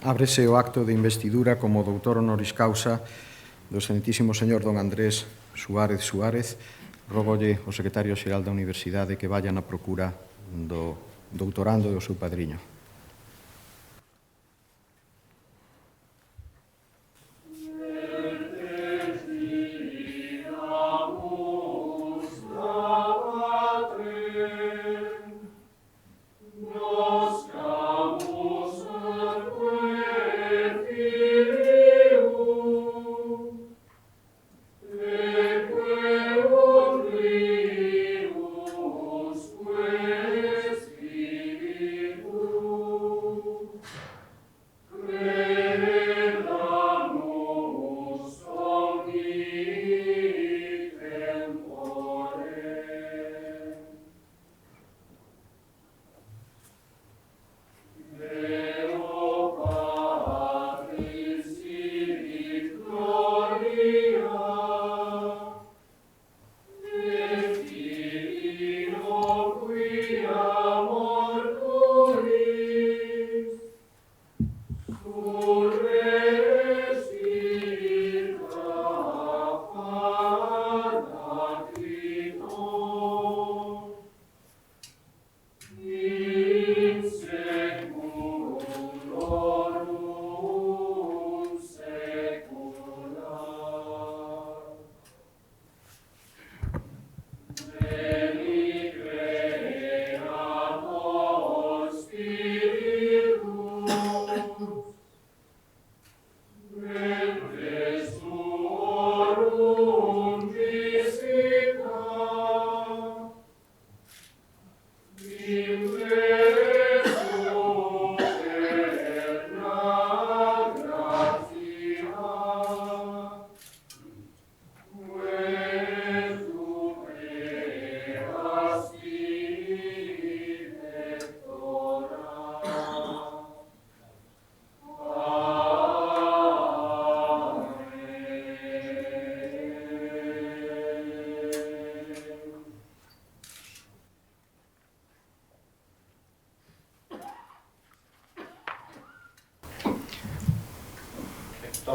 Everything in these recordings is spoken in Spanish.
Ábrese o acto de investidura como doutor honoris causa do excelentísimo señor don Andrés Suárez Suárez. Rógolle ao secretario xeral da Universidade que vaya na procura do doutorando e o seu padriño.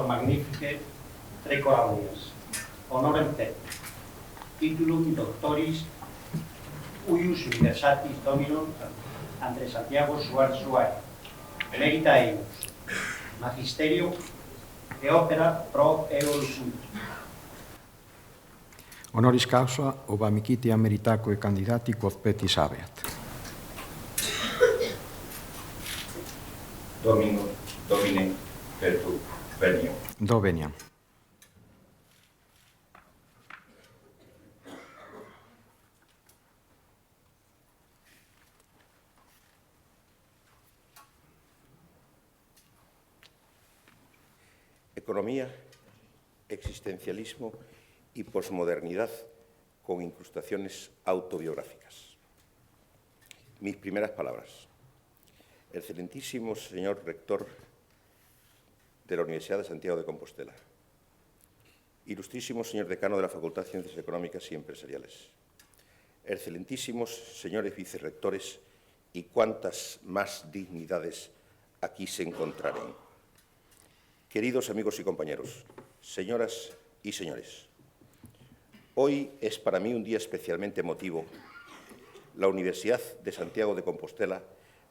Magnifique Trecoralias, honorem te, titulum doctoris uius universitatis dominum Andrés Santiago Suárez Suárez, emerita eius, magisterio e opera pro evolutum. Honoris causa ob amicitiam meritaque candidati quod petis habeat. Domine per tu. Veniam. Do veniam. Economía, existencialismo y posmodernidad con incrustaciones autobiográficas. Mis primeras palabras. El excelentísimo señor rector de la Universidad de Santiago de Compostela, ilustrísimo señor decano de la Facultad de Ciencias Económicas y Empresariales, excelentísimos señores vicerrectores y cuantas más dignidades aquí se encontraren. Queridos amigos y compañeros, señoras y señores, hoy es para mí un día especialmente emotivo. La Universidad de Santiago de Compostela,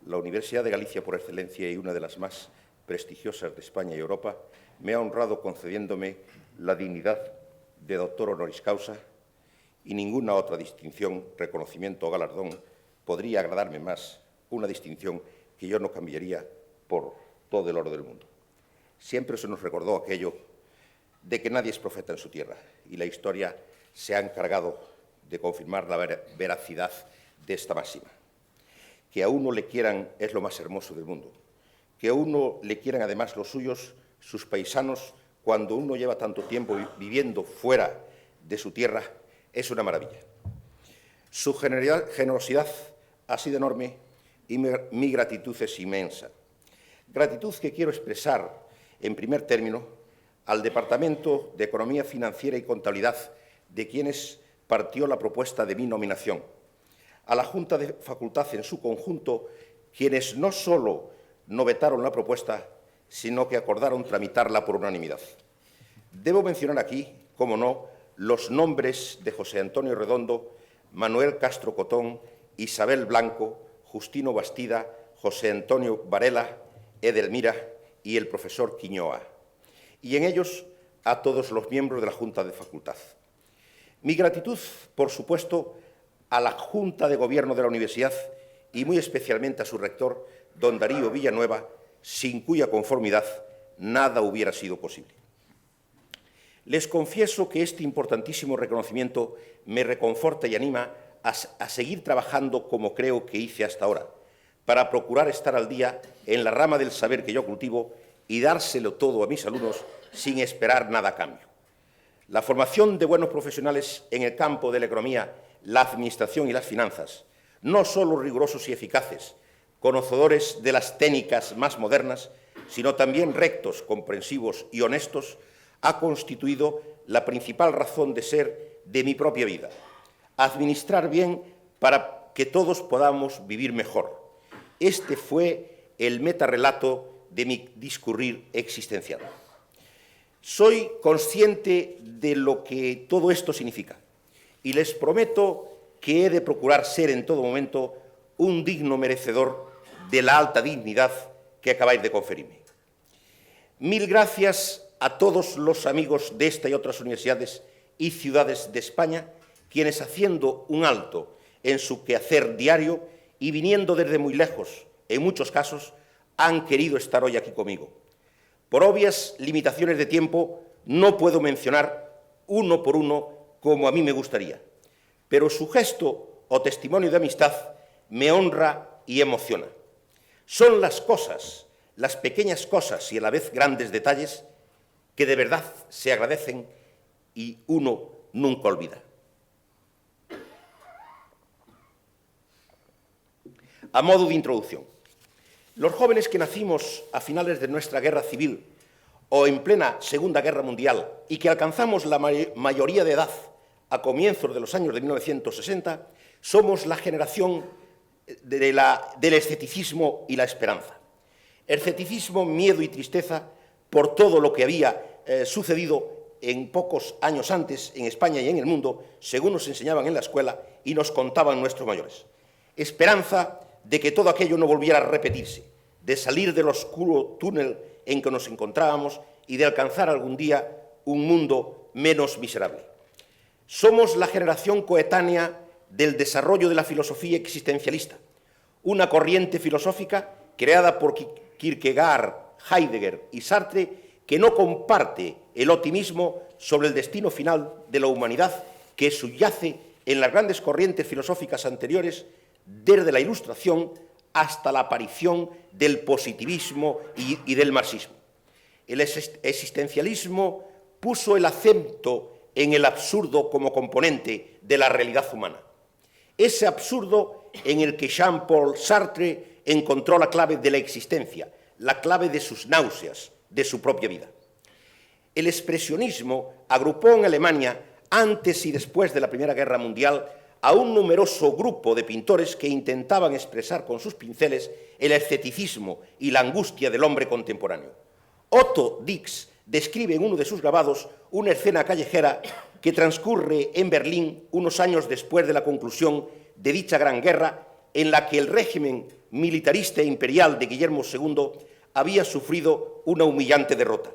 la Universidad de Galicia por excelencia y una de las más prestigiosas de España y Europa, me ha honrado concediéndome la dignidad de doctor honoris causa y ninguna otra distinción, reconocimiento o galardón podría agradarme más, una distinción que yo no cambiaría por todo el oro del mundo. Siempre se nos recordó aquello de que nadie es profeta en su tierra y la historia se ha encargado de confirmar la veracidad de esta máxima. Que a uno le quieran es lo más hermoso del mundo. Que a uno le quieran además los suyos, sus paisanos, cuando uno lleva tanto tiempo viviendo fuera de su tierra, es una maravilla. Su generosidad ha sido enorme y mi gratitud es inmensa. Gratitud que quiero expresar, en primer término, al Departamento de Economía Financiera y Contabilidad, de quienes partió la propuesta de mi nominación, a la Junta de Facultad en su conjunto, quienes no solo no vetaron la propuesta, sino que acordaron tramitarla por unanimidad. Debo mencionar aquí, como no, los nombres de José Antonio Redondo, Manuel Castro Cotón, Isabel Blanco, Justino Bastida, José Antonio Varela, Edelmira y el profesor Quiñoa, y en ellos a todos los miembros de la Junta de Facultad. Mi gratitud, por supuesto, a la Junta de Gobierno de la Universidad y muy especialmente a su rector, don Darío Villanueva, sin cuya conformidad nada hubiera sido posible. Les confieso que este importantísimo reconocimiento me reconforta y anima a seguir trabajando como creo que hice hasta ahora, para procurar estar al día en la rama del saber que yo cultivo y dárselo todo a mis alumnos sin esperar nada a cambio. La formación de buenos profesionales en el campo de la economía, la administración y las finanzas, no solo rigurosos y eficaces, conocedores de las técnicas más modernas, sino también rectos, comprensivos y honestos, ha constituido la principal razón de ser de mi propia vida. Administrar bien para que todos podamos vivir mejor. Este fue el metarrelato de mi discurrir existencial. Soy consciente de lo que todo esto significa y les prometo que he de procurar ser en todo momento un digno merecedor de la alta dignidad que acabáis de conferirme. Mil gracias a todos los amigos de esta y otras universidades y ciudades de España, quienes haciendo un alto en su quehacer diario y viniendo desde muy lejos, en muchos casos, han querido estar hoy aquí conmigo. Por obvias limitaciones de tiempo, no puedo mencionar uno por uno como a mí me gustaría, pero su gesto o testimonio de amistad me honra y emociona. Son las cosas, las pequeñas cosas y a la vez grandes detalles que de verdad se agradecen y uno nunca olvida. A modo de introducción, los jóvenes que nacimos a finales de nuestra guerra civil o en plena Segunda Guerra Mundial y que alcanzamos la mayoría de edad a comienzos de los años de 1960, somos la generación del escepticismo y la esperanza. Escepticismo, miedo y tristeza por todo lo que había sucedido en pocos años antes en España y en el mundo, según nos enseñaban en la escuela y nos contaban nuestros mayores. Esperanza de que todo aquello no volviera a repetirse, de salir del oscuro túnel en que nos encontrábamos y de alcanzar algún día un mundo menos miserable. Somos la generación coetánea del desarrollo de la filosofía existencialista, una corriente filosófica creada por Kierkegaard, Heidegger y Sartre, que no comparte el optimismo sobre el destino final de la humanidad que subyace en las grandes corrientes filosóficas anteriores, desde la Ilustración hasta la aparición del positivismo y del marxismo. El existencialismo puso el acento en el absurdo como componente de la realidad humana. Ese absurdo en el que Jean-Paul Sartre encontró la clave de la existencia, la clave de sus náuseas, de su propia vida. El expresionismo agrupó en Alemania, antes y después de la Primera Guerra Mundial, a un numeroso grupo de pintores que intentaban expresar con sus pinceles el escepticismo y la angustia del hombre contemporáneo. Otto Dix describe en uno de sus grabados una escena callejera que transcurre en Berlín unos años después de la conclusión de dicha gran guerra, en la que el régimen militarista e imperial de Guillermo II había sufrido una humillante derrota.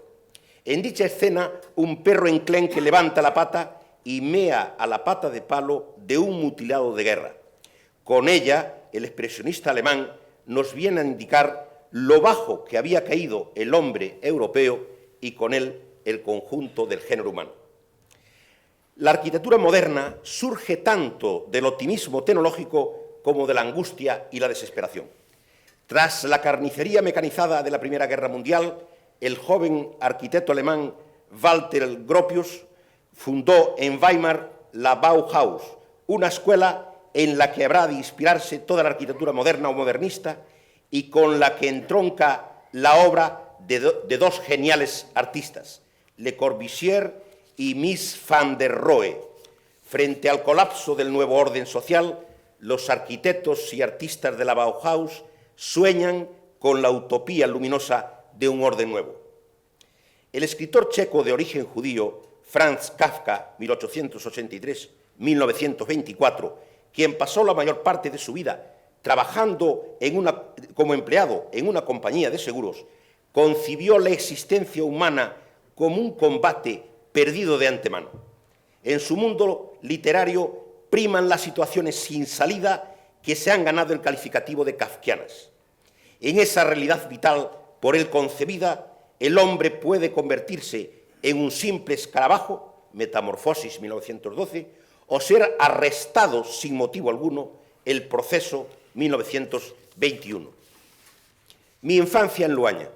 En dicha escena, un perro enclenque levanta la pata y mea a la pata de palo de un mutilado de guerra. Con ella, el expresionista alemán nos viene a indicar lo bajo que había caído el hombre europeo y con él el conjunto del género humano. La arquitectura moderna surge tanto del optimismo tecnológico como de la angustia y la desesperación. Tras la carnicería mecanizada de la Primera Guerra Mundial, el joven arquitecto alemán Walter Gropius fundó en Weimar la Bauhaus, una escuela en la que habrá de inspirarse toda la arquitectura moderna o modernista y con la que entronca la obra de dos geniales artistas, Le Corbusier y Mies van der Rohe. Frente al colapso del nuevo orden social, los arquitectos y artistas de la Bauhaus sueñan con la utopía luminosa de un orden nuevo. El escritor checo de origen judío Franz Kafka, 1883-1924, quien pasó la mayor parte de su vida trabajando como empleado en una compañía de seguros, concibió la existencia humana como un combate perdido de antemano. En su mundo literario priman las situaciones sin salida que se han ganado el calificativo de kafkianas. En esa realidad vital por él concebida, el hombre puede convertirse en un simple escarabajo, Metamorfosis 1912, o ser arrestado sin motivo alguno, El proceso 1921. Mi infancia en Luaña.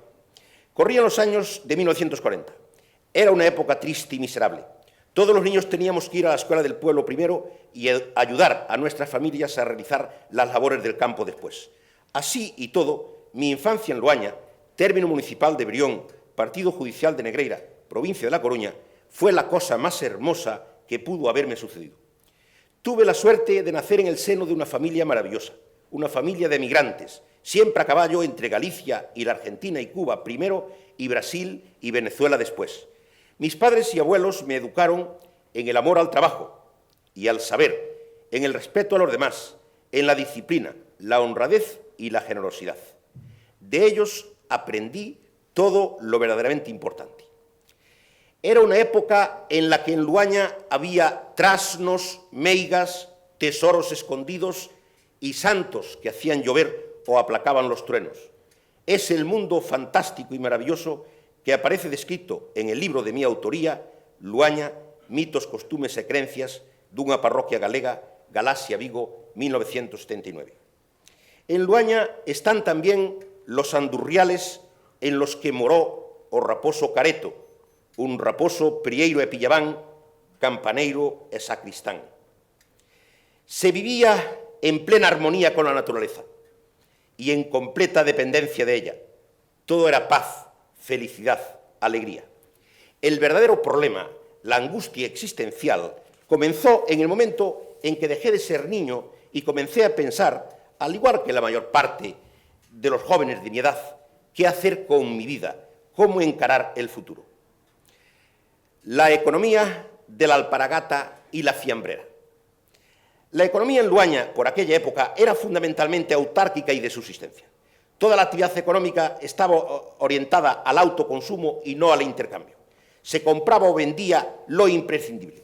Corrían los años de 1940. Era una época triste y miserable. Todos los niños teníamos que ir a la escuela del pueblo primero y ayudar a nuestras familias a realizar las labores del campo después. Así y todo, mi infancia en Luaña, término municipal de Brión, partido judicial de Negreira, provincia de La Coruña, fue la cosa más hermosa que pudo haberme sucedido. Tuve la suerte de nacer en el seno de una familia maravillosa, una familia de emigrantes, siempre a caballo entre Galicia y la Argentina y Cuba primero, y Brasil y Venezuela después. Mis padres y abuelos me educaron en el amor al trabajo y al saber, en el respeto a los demás, en la disciplina, la honradez y la generosidad. De ellos aprendí todo lo verdaderamente importante. Era una época en la que en Luaña había trasnos, meigas, tesoros escondidos y santos que hacían llover o aplacaban los truenos. Es el mundo fantástico y maravilloso que aparece descrito en el libro de mi autoría, Luaña, mitos, costumes e creencias dunha parroquia galega, Galaxia, Vigo, 1979. En Luaña están también los andurriales en los que moró o raposo Careto, un raposo prieiro e pillabán, campaneiro e sacristán. Se vivía en plena armonía con la naturaleza y en completa dependencia de ella. Todo era paz, felicidad, alegría. El verdadero problema, la angustia existencial, comenzó en el momento en que dejé de ser niño y comencé a pensar, al igual que la mayor parte de los jóvenes de mi edad, qué hacer con mi vida, cómo encarar el futuro. La economía de la alparagata y la fiambrera. La economía en Luaña, por aquella época, era fundamentalmente autárquica y de subsistencia. Toda la actividad económica estaba orientada al autoconsumo y no al intercambio. Se compraba o vendía lo imprescindible.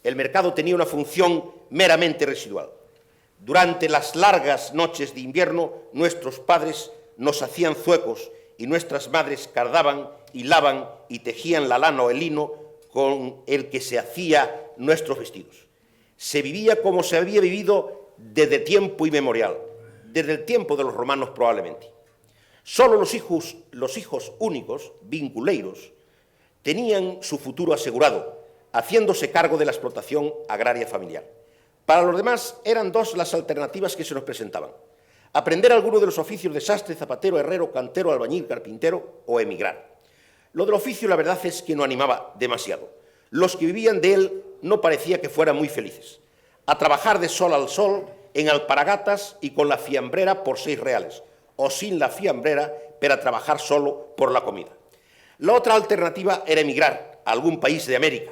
El mercado tenía una función meramente residual. Durante las largas noches de invierno, nuestros padres nos hacían zuecos y nuestras madres cardaban, hilaban y tejían la lana o el lino con el que se hacían nuestros vestidos. Se vivía como se había vivido desde tiempo inmemorial, desde el tiempo de los romanos probablemente. Solo los hijos únicos, vinculeiros, tenían su futuro asegurado, haciéndose cargo de la explotación agraria familiar. Para los demás eran dos las alternativas que se nos presentaban: aprender alguno de los oficios de sastre, zapatero, herrero, cantero, albañil, carpintero o emigrar. Lo del oficio, la verdad es que no animaba demasiado. Los que vivían de él no parecía que fueran muy felices. A trabajar de sol al sol, en alparagatas y con la fiambrera por 6 reales, o sin la fiambrera, pero a trabajar solo por la comida. La otra alternativa era emigrar a algún país de América,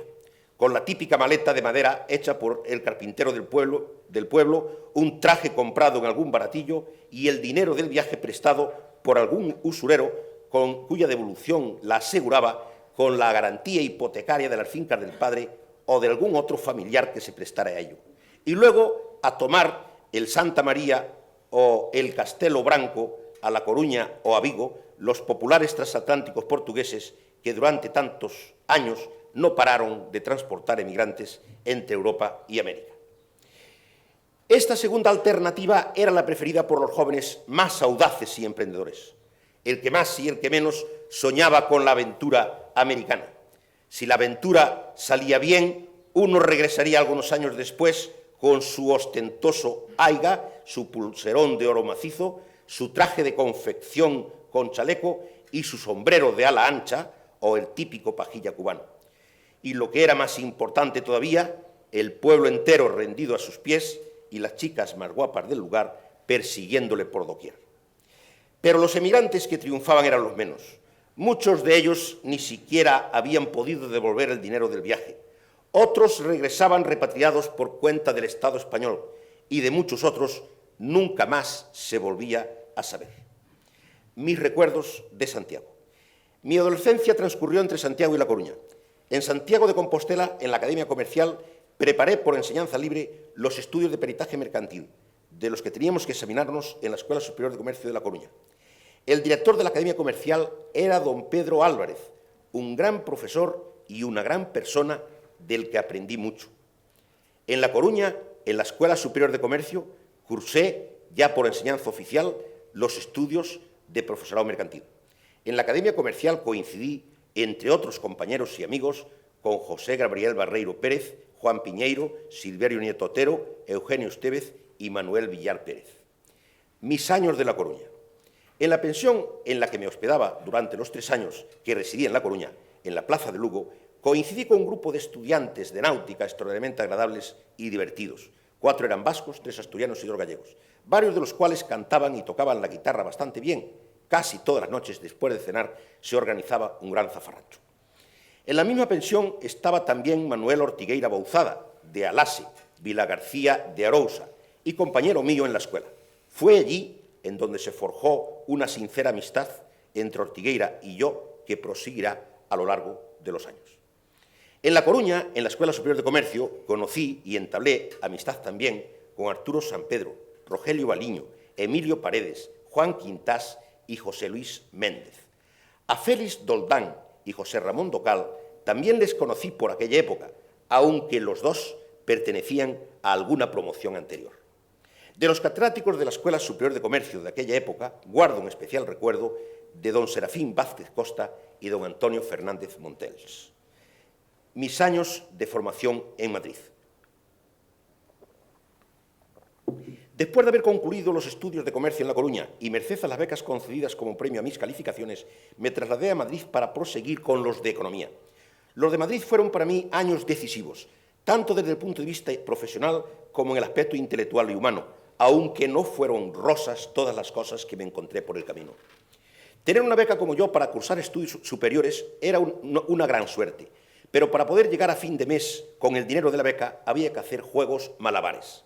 con la típica maleta de madera hecha por el carpintero del pueblo, un traje comprado en algún baratillo y el dinero del viaje prestado por algún usurero cuya devolución la aseguraba con la garantía hipotecaria de las fincas del padre o de algún otro familiar que se prestara a ello. Y luego a tomar el Santa María o el Castelo Branco a La Coruña o a Vigo, los populares transatlánticos portugueses que durante tantos años no pararon de transportar emigrantes entre Europa y América. Esta segunda alternativa era la preferida por los jóvenes más audaces y emprendedores, el que más y el que menos soñaba con la aventura americana. Si la aventura salía bien, uno regresaría algunos años después con su ostentoso aiga, su pulserón de oro macizo, su traje de confección con chaleco y su sombrero de ala ancha o el típico pajilla cubano. Y lo que era más importante todavía, el pueblo entero rendido a sus pies y las chicas más guapas del lugar persiguiéndole por doquier. Pero los emigrantes que triunfaban eran los menos. Muchos de ellos ni siquiera habían podido devolver el dinero del viaje. Otros regresaban repatriados por cuenta del Estado español y de muchos otros nunca más se volvía a saber. Mis recuerdos de Santiago. Mi adolescencia transcurrió entre Santiago y La Coruña. En Santiago de Compostela, en la Academia Comercial, preparé por enseñanza libre los estudios de peritaje mercantil, de los que teníamos que examinarnos en la Escuela Superior de Comercio de La Coruña. El director de la Academia Comercial era don Pedro Álvarez, un gran profesor y una gran persona del que aprendí mucho. En La Coruña, en la Escuela Superior de Comercio, cursé, ya por enseñanza oficial, los estudios de profesorado mercantil. En la Academia Comercial coincidí, entre otros compañeros y amigos, con José Gabriel Barreiro Pérez, Juan Piñeiro, Silverio Nieto Otero, Eugenio Estevez y Manuel Villar Pérez. Mis años de La Coruña. En la pensión en la que me hospedaba durante los 3 años que residí en La Coruña, en la Plaza de Lugo, coincidí con un grupo de estudiantes de náutica extraordinariamente agradables y divertidos. 4 eran vascos, 3 asturianos y 2 gallegos, varios de los cuales cantaban y tocaban la guitarra bastante bien. Casi todas las noches, después de cenar, se organizaba un gran zafarrancho. En la misma pensión estaba también Manuel Ortigueira Bouzada, de Alase, Vilagarcía de Arousa, y compañero mío en la escuela. Fue allí en donde se forjó una sincera amistad entre Ortigueira y yo, que proseguirá a lo largo de los años. En La Coruña, en la Escuela Superior de Comercio, conocí y entablé amistad también con Arturo Sampedro, Rogelio Baliño, Emilio Paredes, Juan Quintás y José Luis Méndez. A Félix Doldán y José Ramón Docal también les conocí por aquella época, aunque los dos pertenecían a alguna promoción anterior. De los catedráticos de la Escuela Superior de Comercio de aquella época, guardo un especial recuerdo de don Serafín Vázquez Costa y don Antonio Fernández Montels. Mis años de formación en Madrid. Después de haber concluido los estudios de comercio en La Coruña y merced a las becas concedidas como premio a mis calificaciones, me trasladé a Madrid para proseguir con los de economía. Los de Madrid fueron para mí años decisivos, tanto desde el punto de vista profesional como en el aspecto intelectual y humano, aunque no fueron rosas todas las cosas que me encontré por el camino. Tener una beca como yo para cursar estudios superiores era una gran suerte, pero para poder llegar a fin de mes con el dinero de la beca había que hacer juegos malabares.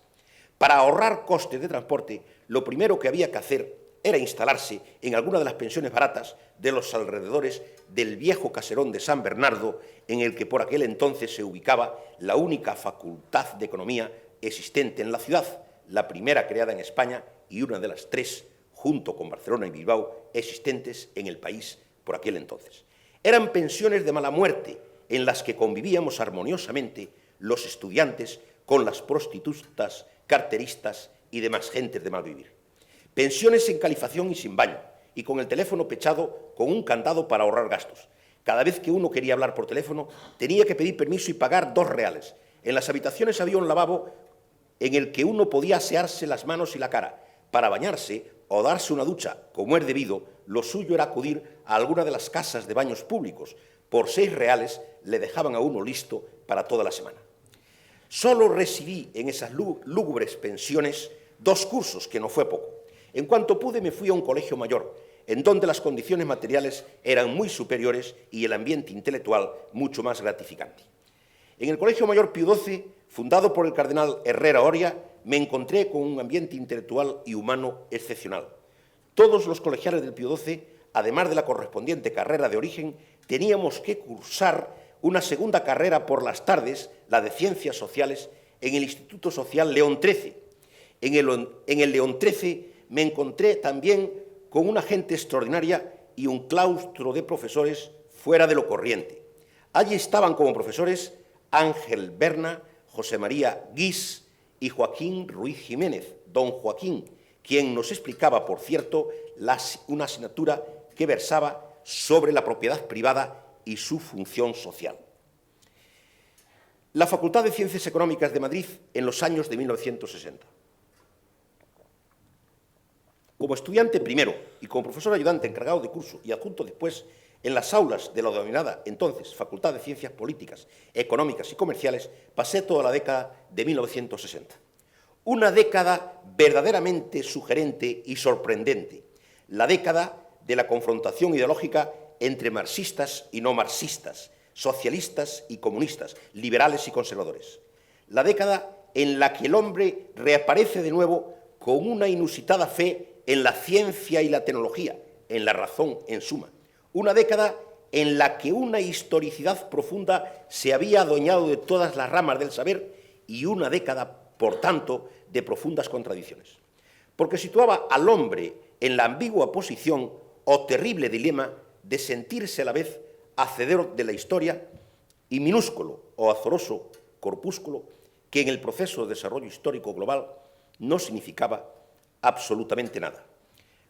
Para ahorrar costes de transporte, lo primero que había que hacer era instalarse en alguna de las pensiones baratas de los alrededores del viejo caserón de San Bernardo, en el que por aquel entonces se ubicaba la única facultad de economía existente en la ciudad, la primera creada en España y una de las 3, junto con Barcelona y Bilbao, existentes en el país por aquel entonces. Eran pensiones de mala muerte, en las que convivíamos armoniosamente los estudiantes con las prostitutas, carteristas y demás gentes de mal vivir. Pensiones sin calefacción y sin baño, y con el teléfono pechado con un candado para ahorrar gastos. Cada vez que uno quería hablar por teléfono, tenía que pedir permiso y pagar 2 reales. En las habitaciones había un lavabo en el que uno podía asearse las manos y la cara. Para bañarse o darse una ducha, como es debido, lo suyo era acudir a alguna de las casas de baños públicos. Por 6 reales le dejaban a uno listo para toda la semana. Solo recibí en esas lúgubres pensiones 2 cursos, que no fue poco. En cuanto pude me fui a un colegio mayor, en donde las condiciones materiales eran muy superiores y el ambiente intelectual mucho más gratificante. En el Colegio Mayor Pío XII, fundado por el cardenal Herrera Oria, me encontré con un ambiente intelectual y humano excepcional. Todos los colegiales del Pío XII, además de la correspondiente carrera de origen, teníamos que cursar una segunda carrera por las tardes, la de Ciencias Sociales, en el Instituto Social León XIII. En el León XIII me encontré también con una gente extraordinaria y un claustro de profesores fuera de lo corriente. Allí estaban como profesores Ángel Berna, José María Guís y Joaquín Ruiz Jiménez, don Joaquín, quien nos explicaba, por cierto, una asignatura que versaba sobre la propiedad privada y su función social. La Facultad de Ciencias Económicas de Madrid en los años de 1960. Como estudiante primero y como profesor ayudante encargado de curso y adjunto después en las aulas de la denominada entonces Facultad de Ciencias Políticas, Económicas y Comerciales, pasé toda la década de 1960. Una década verdaderamente sugerente y sorprendente, la década de la confrontación ideológica entre marxistas y no marxistas, socialistas y comunistas, liberales y conservadores. La década en la que el hombre reaparece de nuevo con una inusitada fe en la ciencia y la tecnología, en la razón en suma. Una década en la que una historicidad profunda se había adueñado de todas las ramas del saber y una década, por tanto, de profundas contradicciones. Porque situaba al hombre en la ambigua posición o terrible dilema de sentirse a la vez hacedor de la historia y minúsculo o azoroso corpúsculo que en el proceso de desarrollo histórico global no significaba absolutamente nada,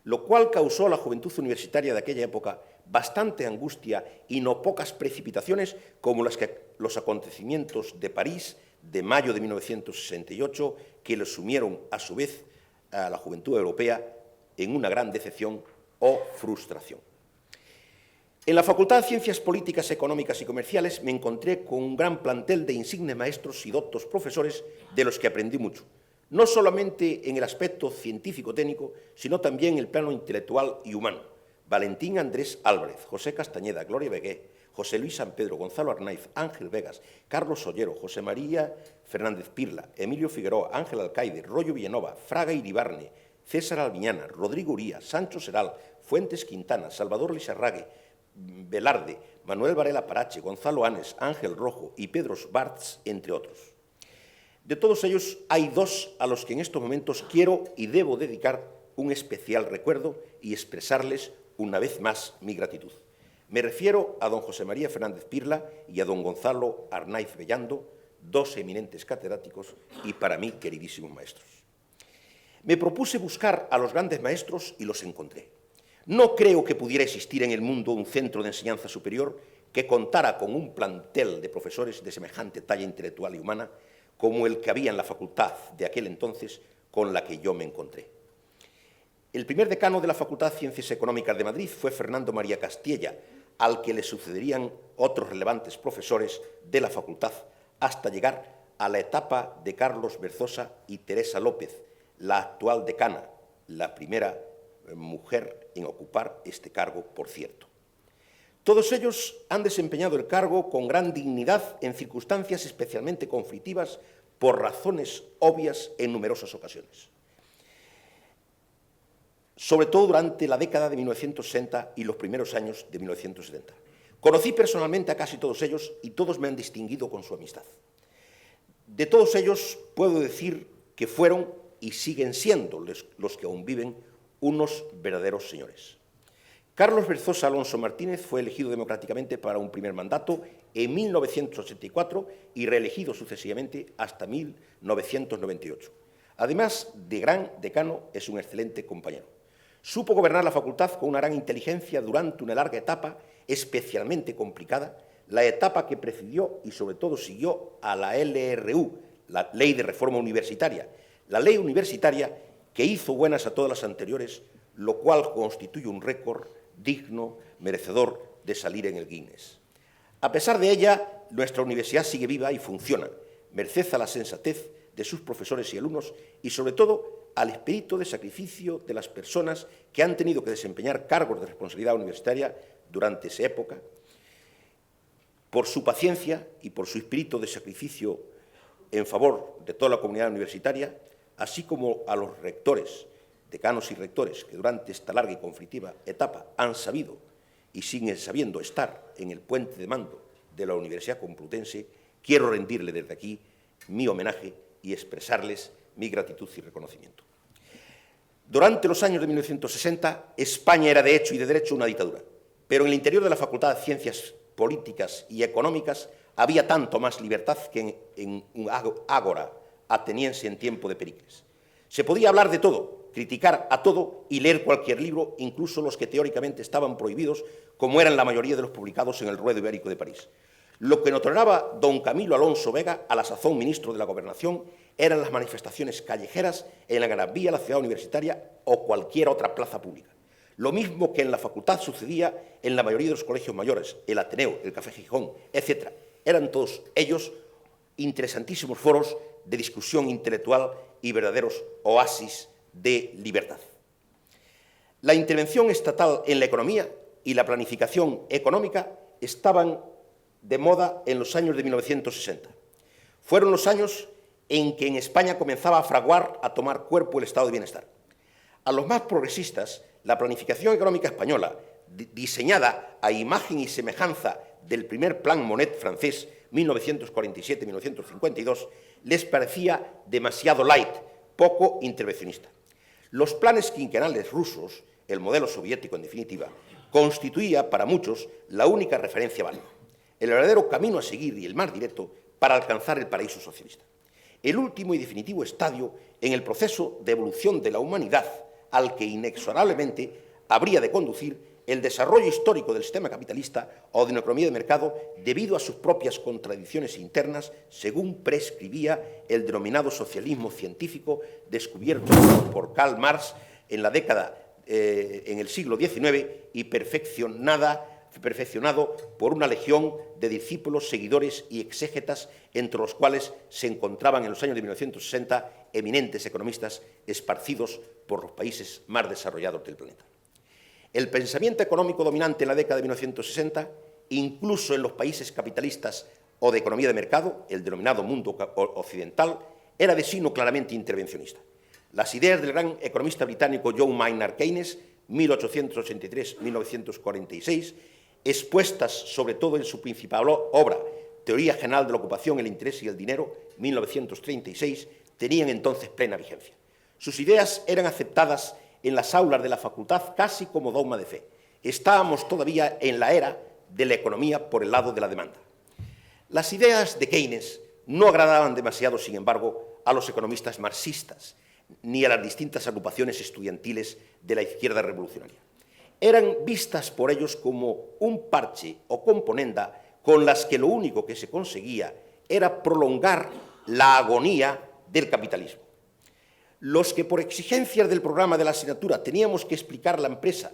lo cual causó a la juventud universitaria de aquella época bastante angustia y no pocas precipitaciones como los acontecimientos de París de mayo de 1968, que le sumieron a su vez a la juventud europea en una gran decepción o frustración. En la Facultad de Ciencias Políticas, Económicas y Comerciales me encontré con un gran plantel de insignes maestros y doctos profesores de los que aprendí mucho, no solamente en el aspecto científico-técnico, sino también en el plano intelectual y humano. Valentín Andrés Álvarez, José Castañeda, Gloria Begué, José Luis San Pedro, Gonzalo Arnaiz, Ángel Vegas, Carlos Ollero, José María Fernández Pirla, Emilio Figueroa, Ángel Alcaide, Rollo Villanova, Fraga Iribarne, César Albiñana, Rodrigo Uría, Sancho Seral, Fuentes Quintana, Salvador Lizarrague, Velarde, Manuel Varela Parache, Gonzalo Anes, Ángel Rojo y Pedro Bartz, entre otros. De todos ellos hay dos a los que en estos momentos quiero y debo dedicar un especial recuerdo y expresarles una vez más mi gratitud. Me refiero a don José María Fernández Pirla y a don Gonzalo Arnaiz Bellando, dos eminentes catedráticos y para mí queridísimos maestros. Me propuse buscar a los grandes maestros y los encontré. No creo que pudiera existir en el mundo un centro de enseñanza superior que contara con un plantel de profesores de semejante talla intelectual y humana como el que había en la facultad de aquel entonces con la que yo me encontré. El primer decano de la Facultad de Ciencias Económicas de Madrid fue Fernando María Castilla, al que le sucederían otros relevantes profesores de la facultad, hasta llegar a la etapa de Carlos Berzosa y Teresa López, la actual decana, la primera mujer en ocupar este cargo, por cierto. Todos ellos han desempeñado el cargo con gran dignidad en circunstancias especialmente conflictivas por razones obvias en numerosas ocasiones. Sobre todo durante la década de 1960 y los primeros años de 1970. Conocí personalmente a casi todos ellos y todos me han distinguido con su amistad. De todos ellos puedo decir que fueron y siguen siendo los que aún viven unos verdaderos señores. Carlos Berzosa Alonso Martínez fue elegido democráticamente para un primer mandato en 1984 y reelegido sucesivamente hasta 1998. Además de gran decano, es un excelente compañero. Supo gobernar la facultad con una gran inteligencia durante una larga etapa especialmente complicada, la etapa que precedió y sobre todo siguió a la LRU, la Ley de Reforma Universitaria, la ley universitaria que hizo buenas a todas las anteriores, lo cual constituye un récord digno, merecedor de salir en el Guinness. A pesar de ella, nuestra universidad sigue viva y funciona, merced a la sensatez de sus profesores y alumnos y, sobre todo, al espíritu de sacrificio de las personas que han tenido que desempeñar cargos de responsabilidad universitaria durante esa época, por su paciencia y por su espíritu de sacrificio en favor de toda la comunidad universitaria, así como a los rectores, decanos y rectores que durante esta larga y conflictiva etapa han sabido y siguen sabiendo estar en el puente de mando de la Universidad Complutense, quiero rendirle desde aquí mi homenaje y expresarles mi gratitud y reconocimiento. Durante los años de 1960, España era de hecho y de derecho una dictadura, pero en el interior de la Facultad de Ciencias Políticas y Económicas había tanto más libertad que en un ágora ateniense en tiempo de Pericles. Se podía hablar de todo, criticar a todo y leer cualquier libro, incluso los que teóricamente estaban prohibidos, como eran la mayoría de los publicados en el Ruedo Ibérico de París. Lo que no toleraba don Camilo Alonso Vega, a la sazón ministro de la Gobernación, eran las manifestaciones callejeras en la Gran Vía, la ciudad universitaria o cualquier otra plaza pública. Lo mismo que en la facultad sucedía en la mayoría de los colegios mayores, el Ateneo, el Café Gijón, etc. Eran todos ellos interesantísimos foros de discusión intelectual y verdaderos oasis de libertad. La intervención estatal en la economía y la planificación económica estaban de moda en los años de 1960. Fueron los años en que en España comenzaba a fraguar, a tomar cuerpo el estado de bienestar. A los más progresistas, la planificación económica española, diseñada a imagen y semejanza del primer Plan Monet francés, 1947-1952, les parecía demasiado light, poco intervencionista. Los planes quinquenales rusos, el modelo soviético en definitiva, constituía para muchos la única referencia válida, el verdadero camino a seguir y el más directo para alcanzar el paraíso socialista. El último y definitivo estadio en el proceso de evolución de la humanidad al que inexorablemente habría de conducir el desarrollo histórico del sistema capitalista o de una economía de mercado debido a sus propias contradicciones internas, según prescribía el denominado socialismo científico descubierto por Karl Marx en la década en el siglo XIX y perfeccionado por una legión de discípulos, seguidores y exégetas, entre los cuales se encontraban en los años de 1960 eminentes economistas esparcidos por los países más desarrollados del planeta. El pensamiento económico dominante en la década de 1960, incluso en los países capitalistas o de economía de mercado, el denominado mundo occidental, era de signo claramente intervencionista. Las ideas del gran economista británico John Maynard Keynes, 1883-1946, expuestas sobre todo en su principal obra, Teoría General de la Ocupación, el Interés y el Dinero, 1936, tenían entonces plena vigencia. Sus ideas eran aceptadas en las aulas de la facultad casi como dogma de fe. Estábamos todavía en la era de la economía por el lado de la demanda. Las ideas de Keynes no agradaban demasiado, sin embargo, a los economistas marxistas, ni a las distintas agrupaciones estudiantiles de la izquierda revolucionaria. Eran vistas por ellos como un parche o componenda con las que lo único que se conseguía era prolongar la agonía del capitalismo. Los que por exigencias del programa de la asignatura teníamos que explicar la empresa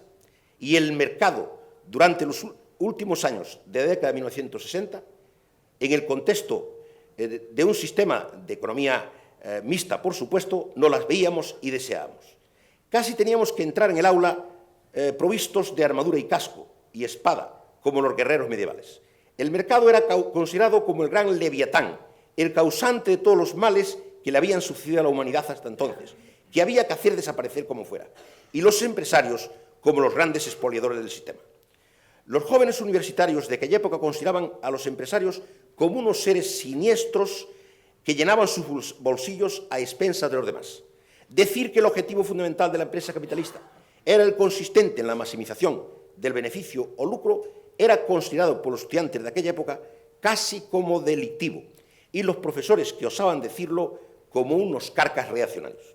y el mercado durante los últimos años de la década de 1960, en el contexto de un sistema de economía mixta, por supuesto, no las veíamos y deseábamos. Casi teníamos que entrar en el aula provistos de armadura y casco y espada, como los guerreros medievales. El mercado era considerado como el gran leviatán, el causante de todos los males que le habían sucedido a la humanidad hasta entonces, que había que hacer desaparecer como fuera, y los empresarios como los grandes expoliadores del sistema. Los jóvenes universitarios de aquella época consideraban a los empresarios como unos seres siniestros que llenaban sus bolsillos a expensas de los demás. Decir que el objetivo fundamental de la empresa capitalista era el consistente en la maximización del beneficio o lucro era considerado por los estudiantes de aquella época casi como delictivo, y los profesores que osaban decirlo como unos carcas reaccionarios.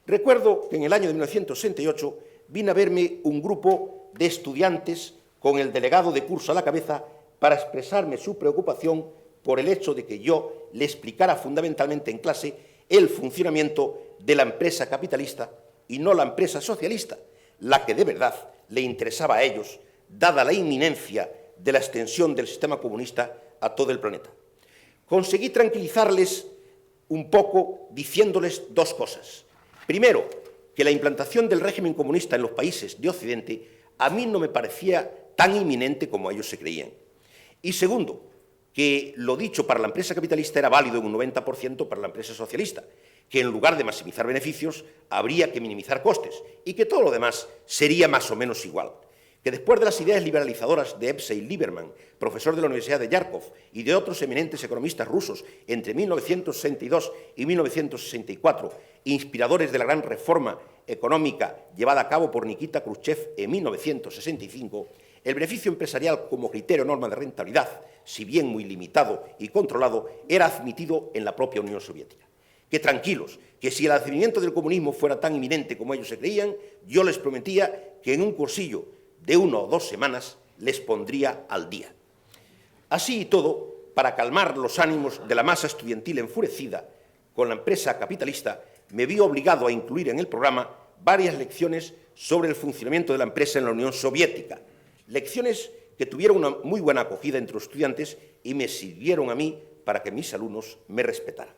Recuerdo que en el año de 1968 vino a verme un grupo de estudiantes con el delegado de curso a la cabeza para expresarme su preocupación por el hecho de que yo le explicara fundamentalmente en clase el funcionamiento de la empresa capitalista y no la empresa socialista, la que de verdad le interesaba a ellos, dada la inminencia de la extensión del sistema comunista a todo el planeta. Conseguí tranquilizarles un poco diciéndoles dos cosas. Primero, que la implantación del régimen comunista en los países de Occidente a mí no me parecía tan inminente como ellos se creían. Y segundo, que lo dicho para la empresa capitalista era válido en un 90% para la empresa socialista, que en lugar de maximizar beneficios habría que minimizar costes y que todo lo demás sería más o menos igual. Que después de las ideas liberalizadoras de Epstein Lieberman, profesor de la Universidad de Yarkov, y de otros eminentes economistas rusos entre 1962 y 1964, inspiradores de la gran reforma económica llevada a cabo por Nikita Khrushchev en 1965, el beneficio empresarial como criterio norma de rentabilidad, si bien muy limitado y controlado, era admitido en la propia Unión Soviética. Que tranquilos, que si el advenimiento del comunismo fuera tan inminente como ellos se creían, yo les prometía que en un cursillo de 1 o 2 semanas les pondría al día. Así y todo, para calmar los ánimos de la masa estudiantil enfurecida con la empresa capitalista, me vi obligado a incluir en el programa varias lecciones sobre el funcionamiento de la empresa en la Unión Soviética, lecciones que tuvieron una muy buena acogida entre los estudiantes y me sirvieron a mí para que mis alumnos me respetaran.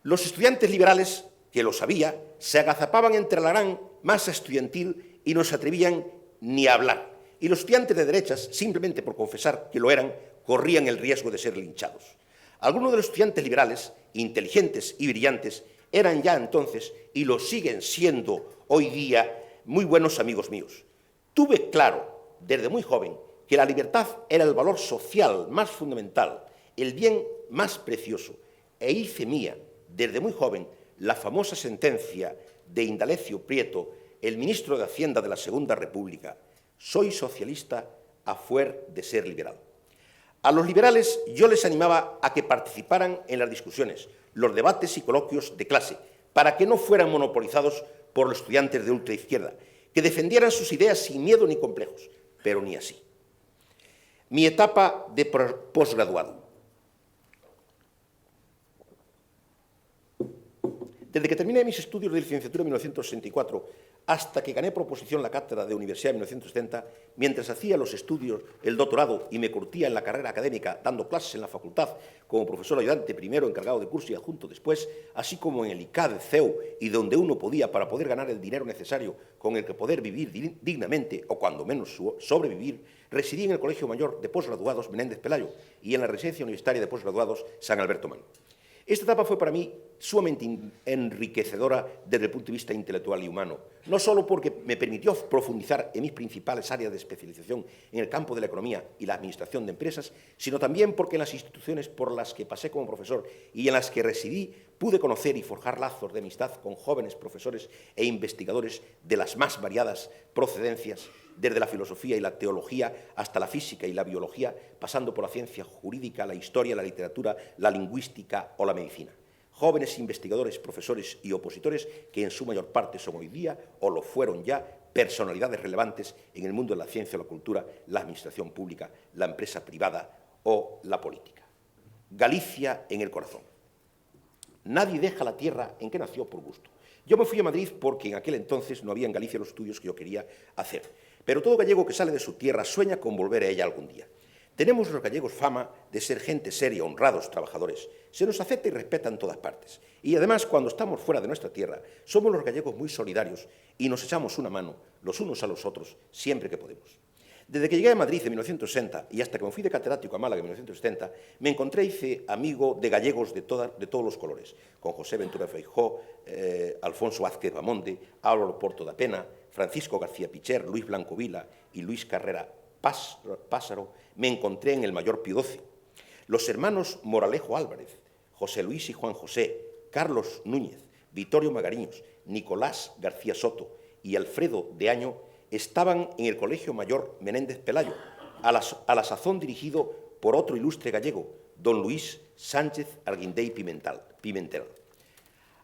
Los estudiantes liberales, que lo sabía, se agazapaban entre la gran masa estudiantil y no se atrevían ni a hablar. y los estudiantes de derechas, simplemente por confesar que lo eran, corrían el riesgo de ser linchados. Algunos de los estudiantes liberales, inteligentes y brillantes, eran ya entonces, y lo siguen siendo hoy día, muy buenos amigos míos. Tuve claro, desde muy joven, que la libertad era el valor social más fundamental, el bien más precioso, e hice mía, desde muy joven, la famosa sentencia de Indalecio Prieto, el ministro de Hacienda de la Segunda República: soy socialista a fuer de ser liberal. A los liberales yo les animaba a que participaran en las discusiones, los debates y coloquios de clase, para que no fueran monopolizados por los estudiantes de ultraizquierda, que defendieran sus ideas sin miedo ni complejos, pero ni así. Mi etapa de posgraduado. Desde que terminé mis estudios de licenciatura en 1964 hasta que gané por oposición la cátedra de Universidad en 1970, mientras hacía los estudios, el doctorado y me curtía en la carrera académica dando clases en la facultad como profesor ayudante primero, encargado de curso y adjunto después, así como en el ICAD, CEU y donde uno podía para poder ganar el dinero necesario con el que poder vivir dignamente o cuando menos sobrevivir, residí en el Colegio Mayor de Postgraduados Menéndez Pelayo y en la Residencia Universitaria de Postgraduados San Alberto Magno. Esta etapa fue para mí sumamente enriquecedora desde el punto de vista intelectual y humano, no solo porque me permitió profundizar en mis principales áreas de especialización en el campo de la economía y la administración de empresas, sino también porque en las instituciones por las que pasé como profesor y en las que residí pude conocer y forjar lazos de amistad con jóvenes profesores e investigadores de las más variadas procedencias, desde la filosofía y la teología hasta la física y la biología, pasando por la ciencia jurídica, la historia, la literatura, la lingüística o la medicina. Jóvenes investigadores, profesores y opositores que en su mayor parte son hoy día, o lo fueron ya, personalidades relevantes en el mundo de la ciencia, la cultura, la administración pública, la empresa privada o la política. Galicia en el corazón. Nadie deja la tierra en que nació por gusto. Yo me fui a Madrid porque en aquel entonces no había en Galicia los estudios que yo quería hacer. Pero todo gallego que sale de su tierra sueña con volver a ella algún día. Tenemos los gallegos fama de ser gente seria, honrados, trabajadores. Se nos acepta y respeta en todas partes. Y además, cuando estamos fuera de nuestra tierra, somos los gallegos muy solidarios y nos echamos una mano los unos a los otros siempre que podemos. Desde que llegué a Madrid en 1960 y hasta que me fui de catedrático a Málaga en 1970, me encontré y hice amigo de gallegos de todos los colores, con José Ventura Feijó, Alfonso Vázquez Bamonde, Álvaro Porto da Pena, Francisco García Picher, Luis Blanco Vila y Luis Carrera Pásaro. Me encontré en el Mayor Pío XII. Los hermanos Moralejo Álvarez, José Luis y Juan José, Carlos Núñez, Vittorio Magariños, Nicolás García Soto y Alfredo de Año estaban en el Colegio Mayor Menéndez Pelayo, a la sazón dirigido por otro ilustre gallego, don Luis Sánchez Arguindey Pimentel.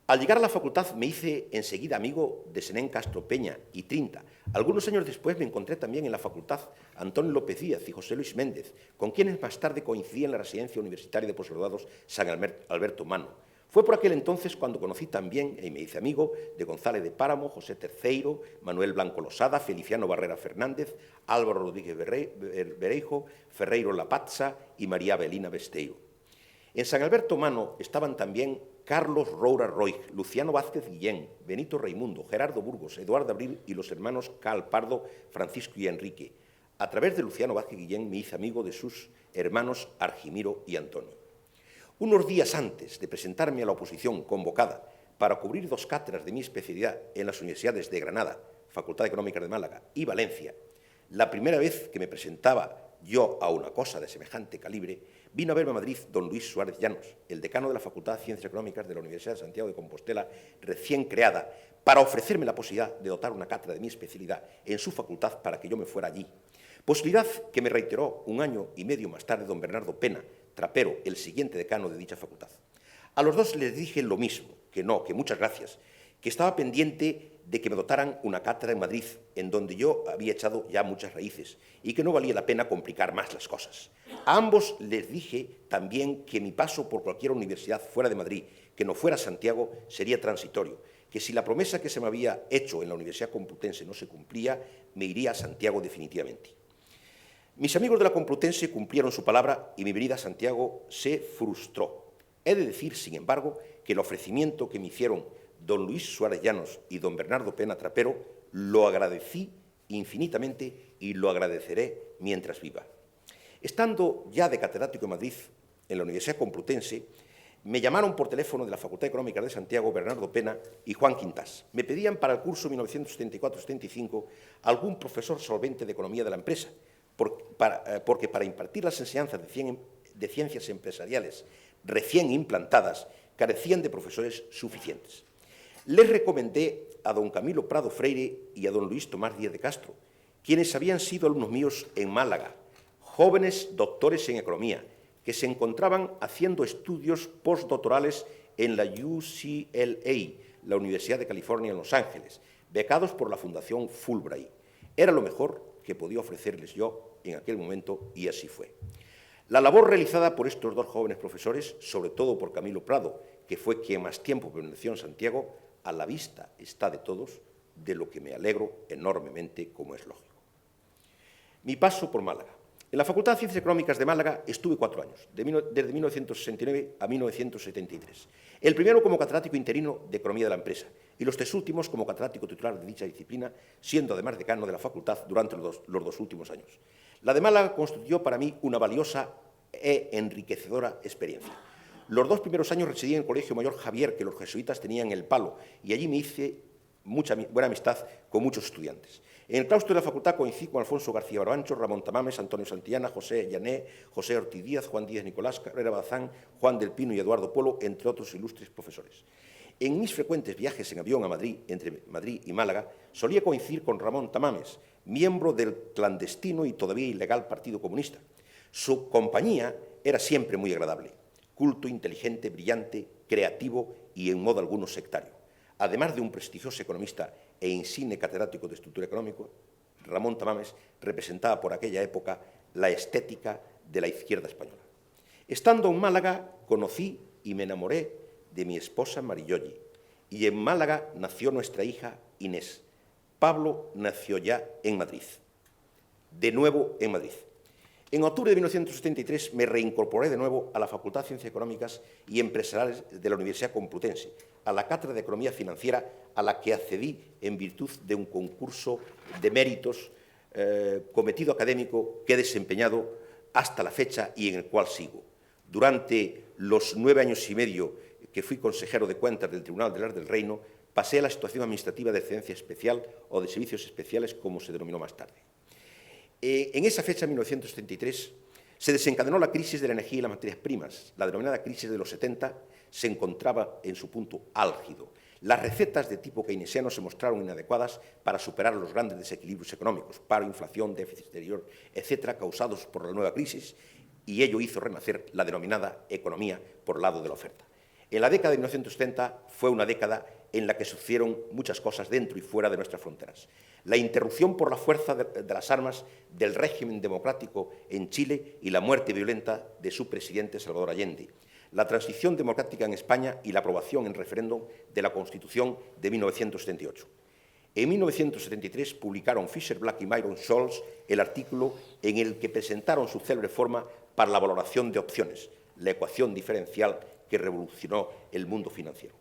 Al llegar a la facultad me hice enseguida amigo de Senén Castro Peña y Trinta. Algunos años después me encontré también en la facultad Antonio López Díaz y José Luis Méndez, con quienes más tarde coincidí en la Residencia Universitaria de Postgraduados San Alberto Magno. Fue por aquel entonces cuando conocí también y me hice amigo de González de Páramo, José Terceiro, Manuel Blanco Losada, Feliciano Barrera Fernández, Álvaro Rodríguez Bereijo, Ferreiro Lapazza y María Belina Besteiro. En San Alberto Magno estaban también Carlos Roura Roig, Luciano Vázquez Guillén, Benito Raimundo, Gerardo Burgos, Eduardo Abril y los hermanos Cal Pardo, Francisco y Enrique. A través de Luciano Vázquez Guillén me hice amigo de sus hermanos Argimiro y Antonio. Unos días antes de presentarme a la oposición convocada para cubrir 2 cátedras de mi especialidad en las universidades de Granada, Facultad de Económicas de Málaga y Valencia, la primera vez que me presentaba yo a una cosa de semejante calibre, vino a verme a Madrid don Luis Suárez Llanos, el decano de la Facultad de Ciencias Económicas de la Universidad de Santiago de Compostela, recién creada, para ofrecerme la posibilidad de dotar una cátedra de mi especialidad en su facultad para que yo me fuera allí. Posibilidad que me reiteró 1 año y medio más tarde don Bernardo Pena, Trapero, el siguiente decano de dicha facultad. A los dos les dije lo mismo, que no, que muchas gracias, que estaba pendiente de que me dotaran una cátedra en Madrid, en donde yo había echado ya muchas raíces, y que no valía la pena complicar más las cosas. A ambos les dije también que mi paso por cualquier universidad fuera de Madrid, que no fuera Santiago, sería transitorio, que si la promesa que se me había hecho en la Universidad Complutense no se cumplía, me iría a Santiago definitivamente. Mis amigos de la Complutense cumplieron su palabra y mi venida a Santiago se frustró. He de decir, sin embargo, que el ofrecimiento que me hicieron don Luis Suárez Llanos y don Bernardo Pena Trapero lo agradecí infinitamente y lo agradeceré mientras viva. Estando ya de catedrático en Madrid, en la Universidad Complutense, me llamaron por teléfono de la Facultad de Económicas de Santiago Bernardo Pena y Juan Quintás. Me pedían para el curso 1974-75 algún profesor solvente de economía de la empresa, porque para impartir las enseñanzas de ciencias empresariales recién implantadas carecían de profesores suficientes. Les recomendé a don Camilo Prado Freire y a don Luis Tomás Díaz de Castro, quienes habían sido alumnos míos en Málaga, jóvenes doctores en economía, que se encontraban haciendo estudios postdoctorales en la UCLA, la Universidad de California en Los Ángeles, becados por la Fundación Fulbright. Era lo mejor que podía ofrecerles yo en aquel momento y así fue. La labor realizada por estos dos jóvenes profesores, sobre todo por Camilo Prado, que fue quien más tiempo permaneció en Santiago, a la vista está de todos, de lo que me alegro enormemente, como es lógico. Mi paso por Málaga. En la Facultad de Ciencias Económicas de Málaga estuve 4 años, desde 1969 a 1973. El primero como catedrático interino de Economía de la Empresa y los 3 últimos como catedrático titular de dicha disciplina, siendo además decano de la facultad durante los dos últimos años. La de Málaga constituyó para mí una valiosa e enriquecedora experiencia. Los 2 primeros años residí en el Colegio Mayor Javier, que los jesuitas tenían en El Palo, y allí me hice mucha buena amistad con muchos estudiantes. En el claustro de la facultad coincidí con Alfonso García Barbancho, Ramón Tamames, Antonio Santillana, José Llané, José Ortiz Díaz, Juan Díaz Nicolás, Carrera Bazán, Juan del Pino y Eduardo Polo, entre otros ilustres profesores. En mis frecuentes viajes en avión a Madrid, entre Madrid y Málaga, solía coincidir con Ramón Tamames, miembro del clandestino y todavía ilegal Partido Comunista. Su compañía era siempre muy agradable, culto, inteligente, brillante, creativo y en modo alguno sectario. Además de un prestigioso economista e insigne catedrático de estructura económica, Ramón Tamames representaba por aquella época la estética de la izquierda española. Estando en Málaga, conocí y me enamoré de mi esposa Marilloyi, y en Málaga nació nuestra hija Inés. Pablo nació ya en Madrid, de nuevo en Madrid. En octubre de 1973 me reincorporé de nuevo a la Facultad de Ciencias Económicas y Empresariales de la Universidad Complutense, a la Cátedra de Economía Financiera, a la que accedí en virtud de un concurso de méritos cometido académico que he desempeñado hasta la fecha y en el cual sigo. Durante los 9 años y medio que fui consejero de cuentas del Tribunal del Arte del Reino, pasé a la situación administrativa de excelencia especial o de servicios especiales, como se denominó más tarde. En esa fecha, en 1973, se desencadenó la crisis de la energía y las materias primas. La denominada crisis de los 70 se encontraba en su punto álgido. Las recetas de tipo keynesiano se mostraron inadecuadas para superar los grandes desequilibrios económicos, paro, inflación, déficit exterior, etcétera, causados por la nueva crisis, y ello hizo renacer la denominada economía por el lado de la oferta. En la década de 1970 fue una década en la que sucedieron muchas cosas dentro y fuera de nuestras fronteras. La interrupción por la fuerza de las armas del régimen democrático en Chile y la muerte violenta de su presidente Salvador Allende. La transición democrática en España y la aprobación en referéndum de la Constitución de 1978. En 1973 publicaron Fisher Black y Myron Scholes el artículo en el que presentaron su célebre forma para la valoración de opciones, la ecuación diferencial que revolucionó el mundo financiero.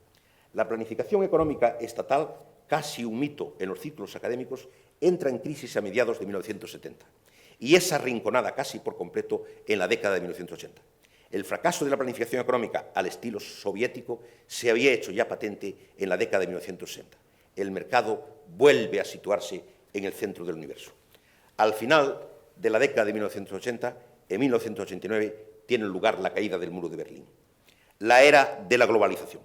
La planificación económica estatal, casi un mito en los círculos académicos, entra en crisis a mediados de 1970 y es arrinconada casi por completo en la década de 1980. El fracaso de la planificación económica al estilo soviético se había hecho ya patente en la década de 1960. El mercado vuelve a situarse en el centro del universo. Al final de la década de 1980, en 1989, tiene lugar la caída del muro de Berlín. La era de la globalización.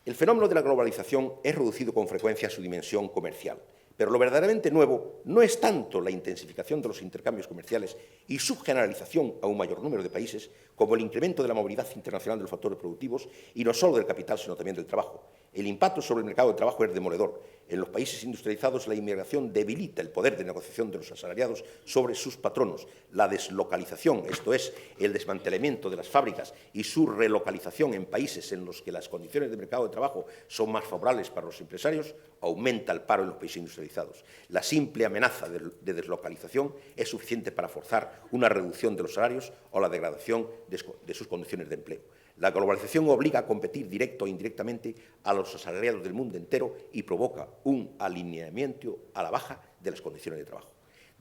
El fenómeno de la globalización es reducido con frecuencia a su dimensión comercial, pero lo verdaderamente nuevo no es tanto la intensificación de los intercambios comerciales y su generalización a un mayor número de países, como el incremento de la movilidad internacional de los factores productivos y no solo del capital, sino también del trabajo. El impacto sobre el mercado de trabajo es demoledor. En los países industrializados, la inmigración debilita el poder de negociación de los asalariados sobre sus patronos. La deslocalización, esto es, el desmantelamiento de las fábricas y su relocalización en países en los que las condiciones de mercado de trabajo son más favorables para los empresarios, aumenta el paro en los países industrializados. La simple amenaza de deslocalización es suficiente para forzar una reducción de los salarios o la degradación de sus condiciones de empleo. La globalización obliga a competir directo e indirectamente a los asalariados del mundo entero y provoca un alineamiento a la baja de las condiciones de trabajo.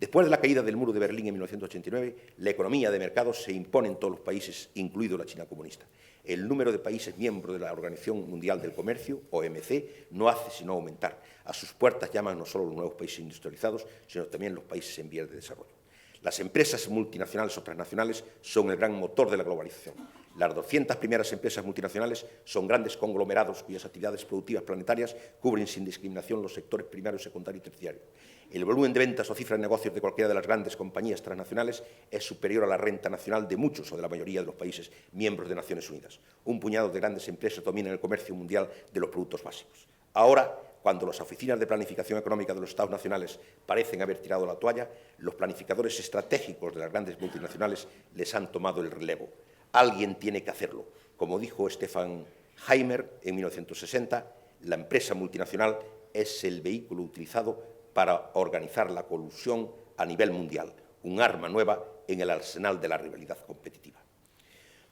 Después de la caída del muro de Berlín en 1989, la economía de mercado se impone en todos los países, incluido la China comunista. El número de países miembros de la Organización Mundial del Comercio, OMC, no hace sino aumentar. A sus puertas llaman no solo los nuevos países industrializados, sino también los países en vías de desarrollo. Las empresas multinacionales o transnacionales son el gran motor de la globalización. Las 200 primeras empresas multinacionales son grandes conglomerados cuyas actividades productivas planetarias cubren sin discriminación los sectores primario, secundario y terciario. El volumen de ventas o cifra de negocios de cualquiera de las grandes compañías transnacionales es superior a la renta nacional de muchos o de la mayoría de los países miembros de Naciones Unidas. Un puñado de grandes empresas dominan el comercio mundial de los productos básicos. Ahora, cuando las oficinas de planificación económica de los Estados nacionales parecen haber tirado la toalla, los planificadores estratégicos de las grandes multinacionales les han tomado el relevo. Alguien tiene que hacerlo. Como dijo Stefan Heimer en 1960, la empresa multinacional es el vehículo utilizado para organizar la colusión a nivel mundial, un arma nueva en el arsenal de la rivalidad competitiva.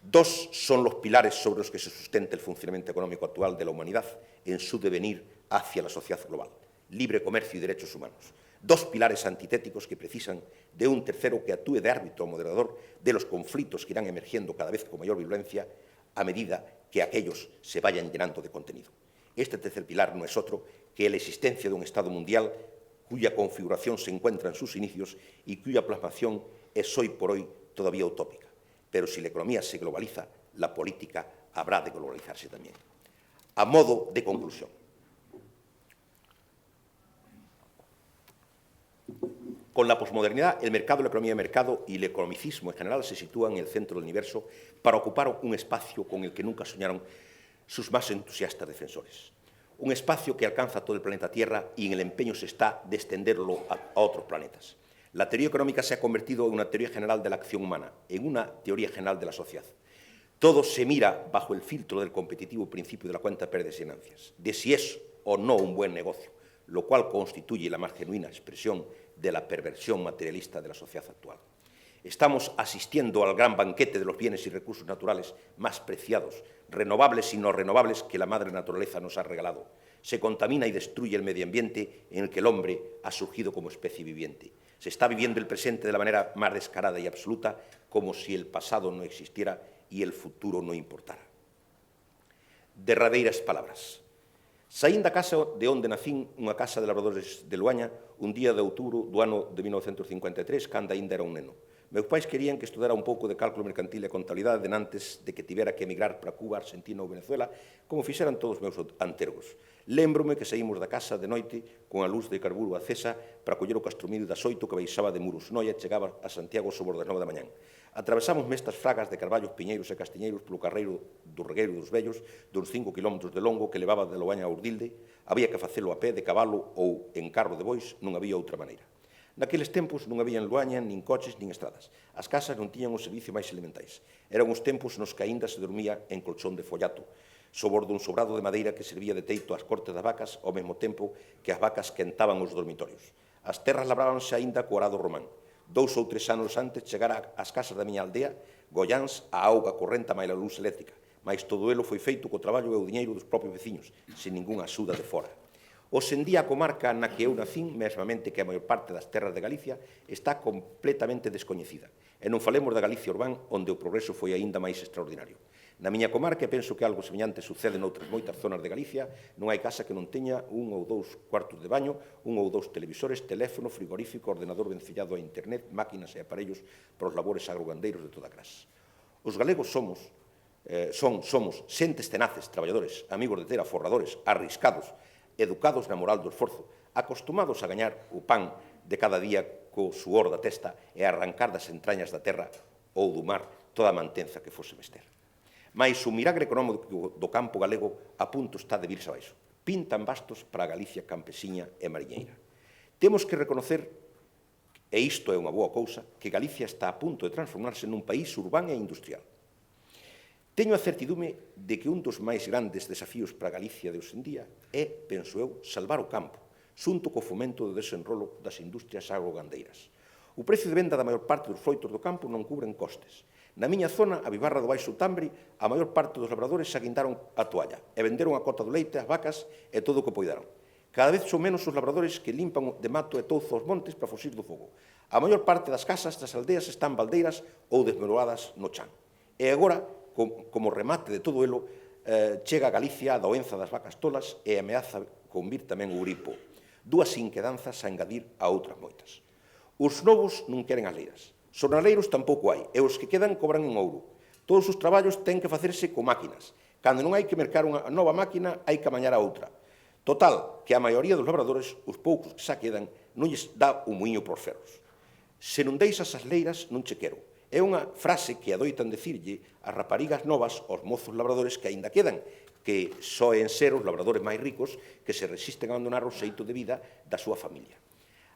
Dos son los pilares sobre los que se sustenta el funcionamiento económico actual de la humanidad en su devenir hacia la sociedad global: libre comercio y derechos humanos. Dos pilares antitéticos que precisan de un tercero que actúe de árbitro o moderador de los conflictos que irán emergiendo cada vez con mayor violencia a medida que aquellos se vayan llenando de contenido. Este tercer pilar no es otro que la existencia de un Estado mundial cuya configuración se encuentra en sus inicios y cuya plasmación es hoy por hoy todavía utópica. Pero si la economía se globaliza, la política habrá de globalizarse también. A modo de conclusión, con la posmodernidad, el mercado, la economía de mercado y el economicismo en general se sitúan en el centro del universo para ocupar un espacio con el que nunca soñaron sus más entusiastas defensores. Un espacio que alcanza todo el planeta Tierra y en el empeño se está de extenderlo a otros planetas. La teoría económica se ha convertido en una teoría general de la acción humana, en una teoría general de la sociedad. Todo se mira bajo el filtro del competitivo principio de la cuenta pérdidas y ganancias, de si es o no un buen negocio, lo cual constituye la más genuina expresión de la perversión materialista de la sociedad actual. Estamos asistiendo al gran banquete de los bienes y recursos naturales más preciados, renovables y no renovables, que la madre naturaleza nos ha regalado. Se contamina y destruye el medio ambiente en el que el hombre ha surgido como especie viviente. Se está viviendo el presente de la manera más descarada y absoluta, como si el pasado no existiera y el futuro no importara. Derradeiras palabras. Saín da casa de onde nacín, unha casa de labradores de Luaña, un día de outubro do ano de 1953, cando aínda era un neno. Meus pais querían que estudara un pouco de cálculo mercantil e contabilidade antes de que tivera que emigrar para Cuba, Argentina ou Venezuela, como fixeran todos os meus antergos. Lémbrome que saímos da casa de noite con a luz de carburo acesa para coller o castromillo das 8 que baixaba de Muros Noia e chegaba a Santiago sobre as 9 da mañán. Atravesamos mestas fragas de carballos, piñeiros e castiñeiros polo carreiro do Regueiro dos Vellos, duns 5 kilómetros de longo que levaba de Loaña a Urdilde. Había que facelo a pé, de cabalo ou en carro de bois, non había outra maneira. Naqueles tempos non había en Luaña nin coches nin estradas. As casas non tiñan o servicio máis elementais. Eran os tempos nos que aínda se dormía en colchón de follato, sobre dun sobrado de madeira que servía de teito ás cortes das vacas, ao mesmo tempo que as vacas quentaban os dormitorios. As terras labrábanse aínda co arado román. 2 ou 3 anos antes chegara ás casas da miña aldea, Goiáns, a auga correnta máis a luz eléctrica, mais todo elo foi feito co traballo e o diñeiro dos propios veciños, sin ningunha axuda de fora. Hoxe en día a comarca na que eu nacín, mesmamente que a maior parte das terras de Galicia, está completamente descoñecida. E non falemos da Galicia urbán, onde o progreso foi aínda máis extraordinario. Na miña comarca, penso que algo semellante sucede noutras moitas zonas de Galicia, non hai casa que non teña 1 ou 2 cuartos de baño, 1 ou 2 televisores, teléfono, frigorífico, ordenador vencellado a internet, máquinas e aparellos para os labores agrogandeiros de toda clase. Os galegos somos xentes tenaces, traballadores, amigos de tera, forradores, arriscados, educados na moral do esforzo, acostumados a gañar o pan de cada día co suor da testa e a arrancar das entrañas da terra ou do mar toda a mantenza que fose mester. Mais o milagre económico do campo galego a punto está de virse abaixo. Pintan bastos para a Galicia campesiña e mariñeira. Temos que reconocer, e isto é unha boa cousa, que Galicia está a punto de transformarse nun país urbán e industrial. Teño a certidume de que un dos máis grandes desafíos para Galicia de hoxe en día é, penso eu, salvar o campo, xunto co fomento do desenrolo das industrias agrogandeiras. O precio de venda da maior parte dos froitos do campo non cubren costes. Na miña zona, a Vivarra do Baixo Tambre, a maior parte dos labradores se aguintaron a toalla e venderon a cota do leite, as vacas e todo o que poidaron. Cada vez son menos os labradores que limpan de mato e touzo os montes para fuxir do fogo. A maior parte das casas das aldeas están baldeiras ou desmoroadas no chan. E agora, como remate de todo elo, chega a Galicia a doenza das vacas tolas e ameaza con vir tamén o gripo. Dúas inquedanzas a engadir a outras moitas. Os novos non queren as leiras. Xornaleiros tampouco hai, e os que quedan cobran en ouro. Todos os traballos ten que facerse con máquinas. Cando non hai que mercar unha nova máquina, hai que amañar a outra. Total, que a maioría dos labradores, os poucos que xa quedan, non lles dá o muiño por ferros. Se non deixas as leiras, non che quero. É unha frase que adoitan decirlle as raparigas novas aos mozos labradores que aínda quedan, que soen ser os labradores máis ricos que se resisten a abandonar o xeito de vida da súa familia.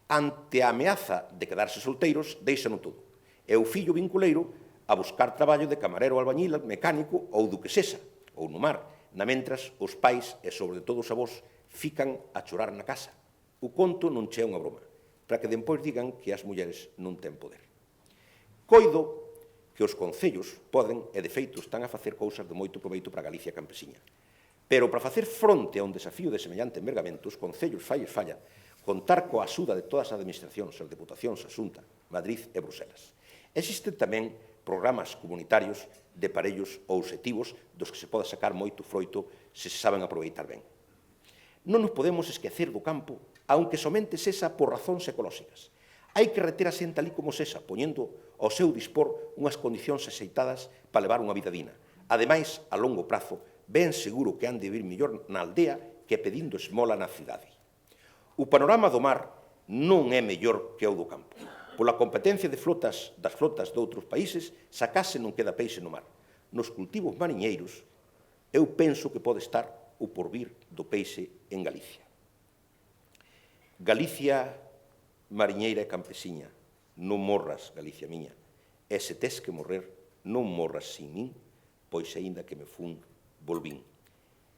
Ante a ameaza de quedarse solteiros, deixano todo. E o fillo vinculeiro a buscar traballo de camarero, albañil, mecánico ou do que sexa, ou no mar, na mentras os pais e, sobre todo, os avós fican a chorar na casa. O conto non che é unha broma, para que depois digan que as mulleres non ten poder. Coido que os concellos poden, e de feito están a facer cousas de moito proveito para a Galicia campesiña. Pero para facer fronte a un desafío de semellante envergamento, os concellos falla contar coa axuda de todas as administracións, as deputacións, a Xunta, Madrid e Bruselas. Existen tamén programas comunitarios de parellos ou obxectivos dos que se poda sacar moito froito se se saben aproveitar ben. Non nos podemos esquecer do campo, aunque somente sexa por razóns ecolóxicas. Hai que reter a xente ali como sexa, poñendo ao seu dispor unhas condicións axeitadas para levar unha vida digna. Ademais, a longo prazo, ben seguro que han de vivir mellor na aldea que pedindo esmola na cidade. O panorama do mar non é mellor que o do campo. Pola competencia das flotas de outros países, xa case non queda peixe no mar. Nos cultivos mariñeiros, eu penso que pode estar o porvir do peixe en Galicia. Galicia, mariñeira e campesiña, non morras, Galicia miña, e se tes que morrer, non morras sin min, pois aínda que me fun, volvín.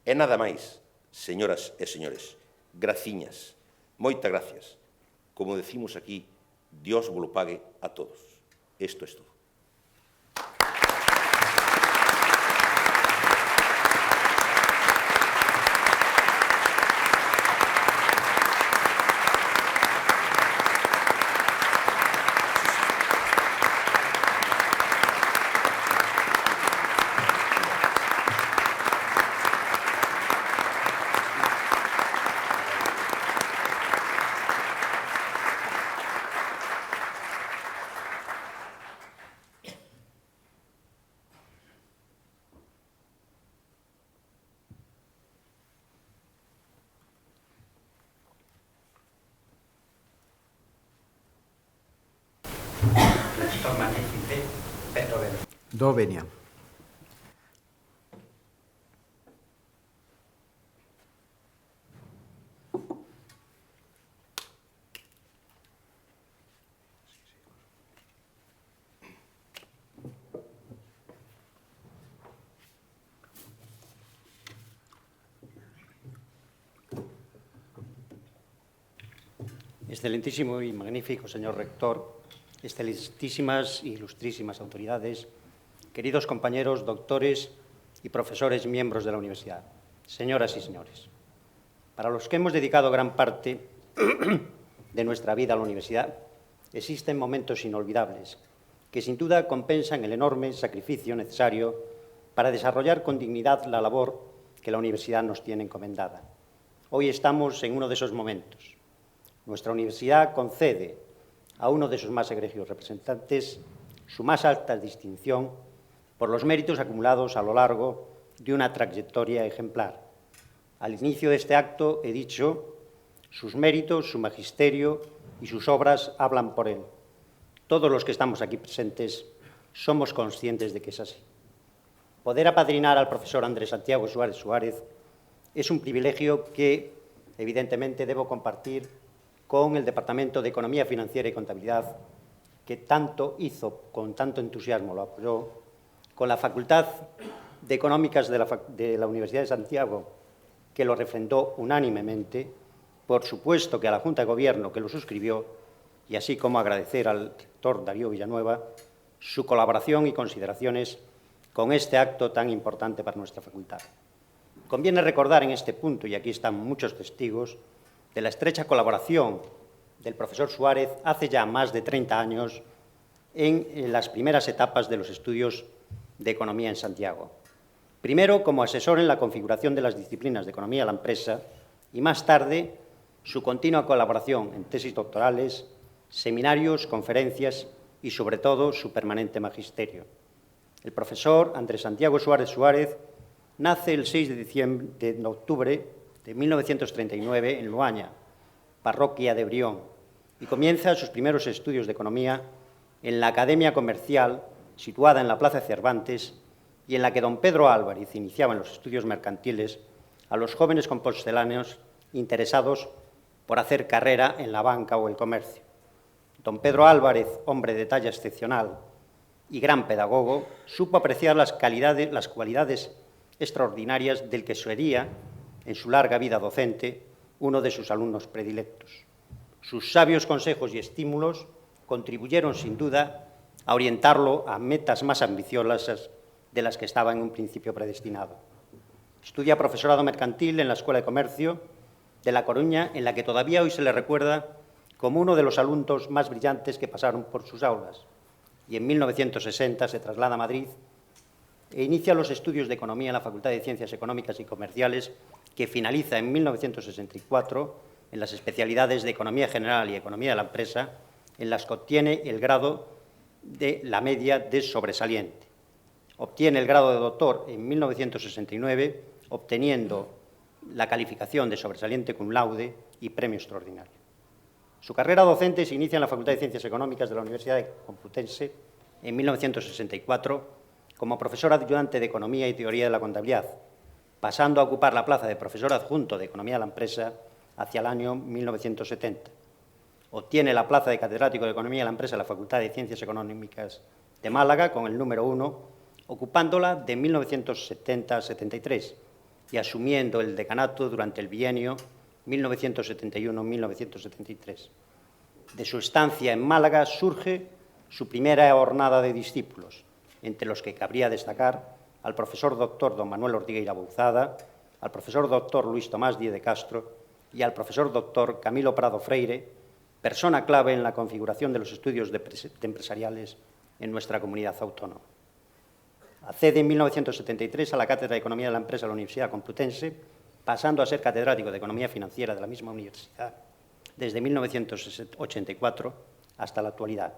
E nada máis, señoras e señores, graciñas, moitas gracias. Como decimos aquí, Dios vos lo pague a todos. Esto es todo. Do venia. Excelentísimo y magnífico señor rector, excelentísimas e ilustrísimas autoridades, queridos compañeros, doctores y profesores miembros de la universidad, señoras y señores. Para los que hemos dedicado gran parte de nuestra vida a la universidad, existen momentos inolvidables que sin duda compensan el enorme sacrificio necesario para desarrollar con dignidad la labor que la universidad nos tiene encomendada. Hoy estamos en uno de esos momentos. Nuestra universidad concede a uno de sus más egregios representantes su más alta distinción por los méritos acumulados a lo largo de una trayectoria ejemplar. Al inicio de este acto he dicho, sus méritos, su magisterio y sus obras hablan por él. Todos los que estamos aquí presentes somos conscientes de que es así. Poder apadrinar al profesor Andrés Santiago Suárez Suárez es un privilegio que, evidentemente, debo compartir con el Departamento de Economía Financiera y Contabilidad, que tanto hizo, con tanto entusiasmo lo apoyó, con la Facultad de Económicas de la Universidad de Santiago, que lo refrendó unánimemente, por supuesto que a la Junta de Gobierno, que lo suscribió, y así como agradecer al rector Darío Villanueva su colaboración y consideraciones con este acto tan importante para nuestra facultad. Conviene recordar en este punto, y aquí están muchos testigos, de la estrecha colaboración del profesor Suárez hace ya más de 30 años en las primeras etapas de los estudios de economía en Santiago. Primero, como asesor en la configuración de las disciplinas de economía de la empresa y, más tarde, su continua colaboración en tesis doctorales, seminarios, conferencias y, sobre todo, su permanente magisterio. El profesor Andrés Santiago Suárez Suárez nace el 6 de octubre de 1939 en Loaña, parroquia de Brión, y comienza sus primeros estudios de economía en la Academia Comercial, situada en la Plaza Cervantes, y en la que don Pedro Álvarez iniciaba en los estudios mercantiles a los jóvenes composteláneos interesados por hacer carrera en la banca o el comercio. Don Pedro Álvarez, hombre de talla excepcional y gran pedagogo, supo apreciar las cualidades extraordinarias del que sería, en su larga vida docente, uno de sus alumnos predilectos. Sus sabios consejos y estímulos contribuyeron, sin duda, a orientarlo a metas más ambiciosas de las que estaba en un principio predestinado. Estudia profesorado mercantil en la Escuela de Comercio de La Coruña, en la que todavía hoy se le recuerda como uno de los alumnos más brillantes que pasaron por sus aulas, y en 1960 se traslada a Madrid e inicia los estudios de Economía en la Facultad de Ciencias Económicas y Comerciales, que finaliza en 1964 en las especialidades de Economía General y Economía de la Empresa, en las que obtiene el grado de la media de sobresaliente. Obtiene el grado de doctor en 1969, obteniendo la calificación de sobresaliente cum laude y premio extraordinario. Su carrera docente se inicia en la Facultad de Ciencias Económicas de la Universidad Complutense en 1964 como profesor ayudante de Economía y Teoría de la Contabilidad, pasando a ocupar la plaza de profesor adjunto de Economía de la Empresa hacia el año 1970. Obtiene la plaza de catedrático de Economía de la Empresa en la Facultad de Ciencias Económicas de Málaga con el número 1, ocupándola de 1970 a 73 y asumiendo el decanato durante el bienio 1971-1973. De su estancia en Málaga surge su primera jornada de discípulos, entre los que cabría destacar al profesor doctor don Manuel Ortigueira Bouzada, al profesor doctor Luis Tomás Díez de Castro y al profesor doctor Camilo Prado Freire, persona clave en la configuración de los estudios empresariales en nuestra comunidad autónoma. Accede en 1973 a la Cátedra de Economía de la Empresa de la Universidad Complutense, pasando a ser catedrático de Economía Financiera de la misma universidad desde 1984 hasta la actualidad.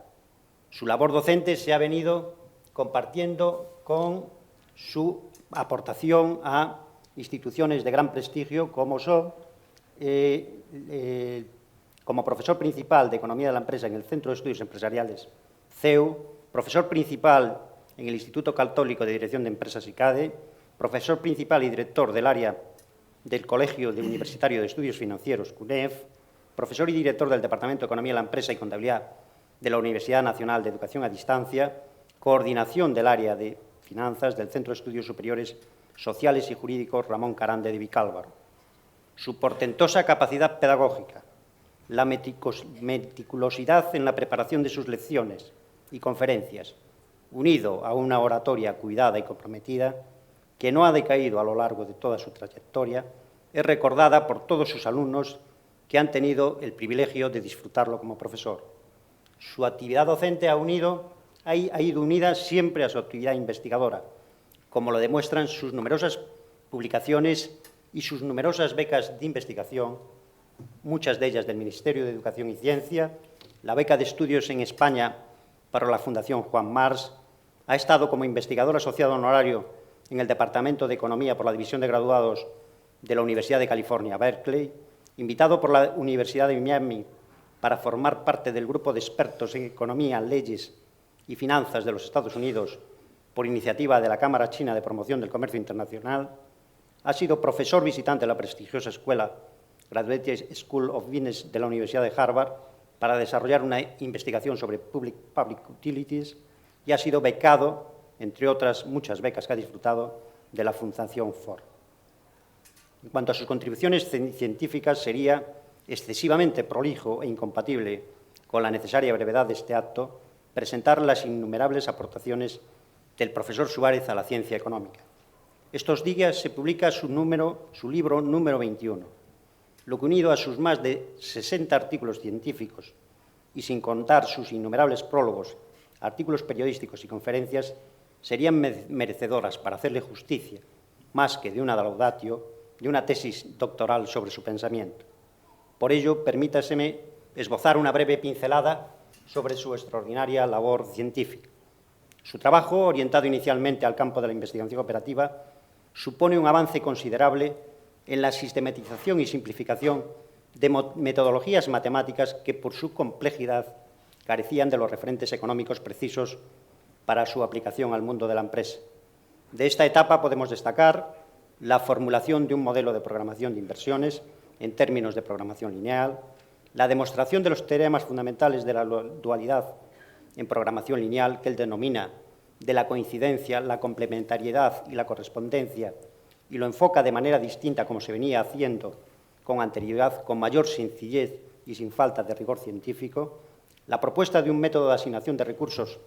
Su labor docente se ha venido compartiendo con su aportación a instituciones de gran prestigio como son, como profesor principal de Economía de la Empresa en el Centro de Estudios Empresariales CEU, profesor principal en el Instituto Católico de Dirección de Empresas ICADE, profesor principal y director del área del Colegio Universitario de Estudios Financieros, CUNEF, profesor y director del Departamento de Economía de la Empresa y Contabilidad de la Universidad Nacional de Educación a Distancia, coordinación del área de Finanzas del Centro de Estudios Superiores Sociales y Jurídicos Ramón Carande de Vicálvaro. Su portentosa capacidad pedagógica, la meticulosidad en la preparación de sus lecciones y conferencias, unido a una oratoria cuidada y comprometida, que no ha decaído a lo largo de toda su trayectoria, es recordada por todos sus alumnos que han tenido el privilegio de disfrutarlo como profesor. Su actividad docente ha ido unida siempre a su actividad investigadora, como lo demuestran sus numerosas publicaciones y sus numerosas becas de investigación, muchas de ellas del Ministerio de Educación y Ciencia, la beca de estudios en España para la Fundación Juan Mars, ha estado como investigador asociado honorario en el Departamento de Economía por la División de Graduados de la Universidad de California, Berkeley, invitado por la Universidad de Miami para formar parte del grupo de expertos en economía, leyes y finanzas de los Estados Unidos por iniciativa de la Cámara China de Promoción del Comercio Internacional, ha sido profesor visitante de la prestigiosa escuela Graduate School of Business de la Universidad de Harvard para desarrollar una investigación sobre Public Utilities y ha sido becado, entre otras muchas becas que ha disfrutado, de la Fundación Ford. En cuanto a sus contribuciones científicas, sería excesivamente prolijo e incompatible con la necesaria brevedad de este acto presentar las innumerables aportaciones del profesor Suárez a la ciencia económica. Estos días se publica su libro número 21, lo que, unido a sus más de 60 artículos científicos y sin contar sus innumerables prólogos, artículos periodísticos y conferencias, serían merecedoras, para hacerle justicia, más que de una laudatio, de una tesis doctoral sobre su pensamiento. Por ello, permítaseme esbozar una breve pincelada sobre su extraordinaria labor científica. Su trabajo, orientado inicialmente al campo de la investigación operativa, supone un avance considerable en la sistematización y simplificación de metodologías matemáticas que, por su complejidad, carecían de los referentes económicos precisos para su aplicación al mundo de la empresa. De esta etapa podemos destacar la formulación de un modelo de programación de inversiones en términos de programación lineal, la demostración de los teoremas fundamentales de la dualidad en programación lineal, que él denomina de la coincidencia, la complementariedad y la correspondencia, y lo enfoca de manera distinta, como se venía haciendo con anterioridad, con mayor sencillez y sin falta de rigor científico, la propuesta de un método de asignación de recursos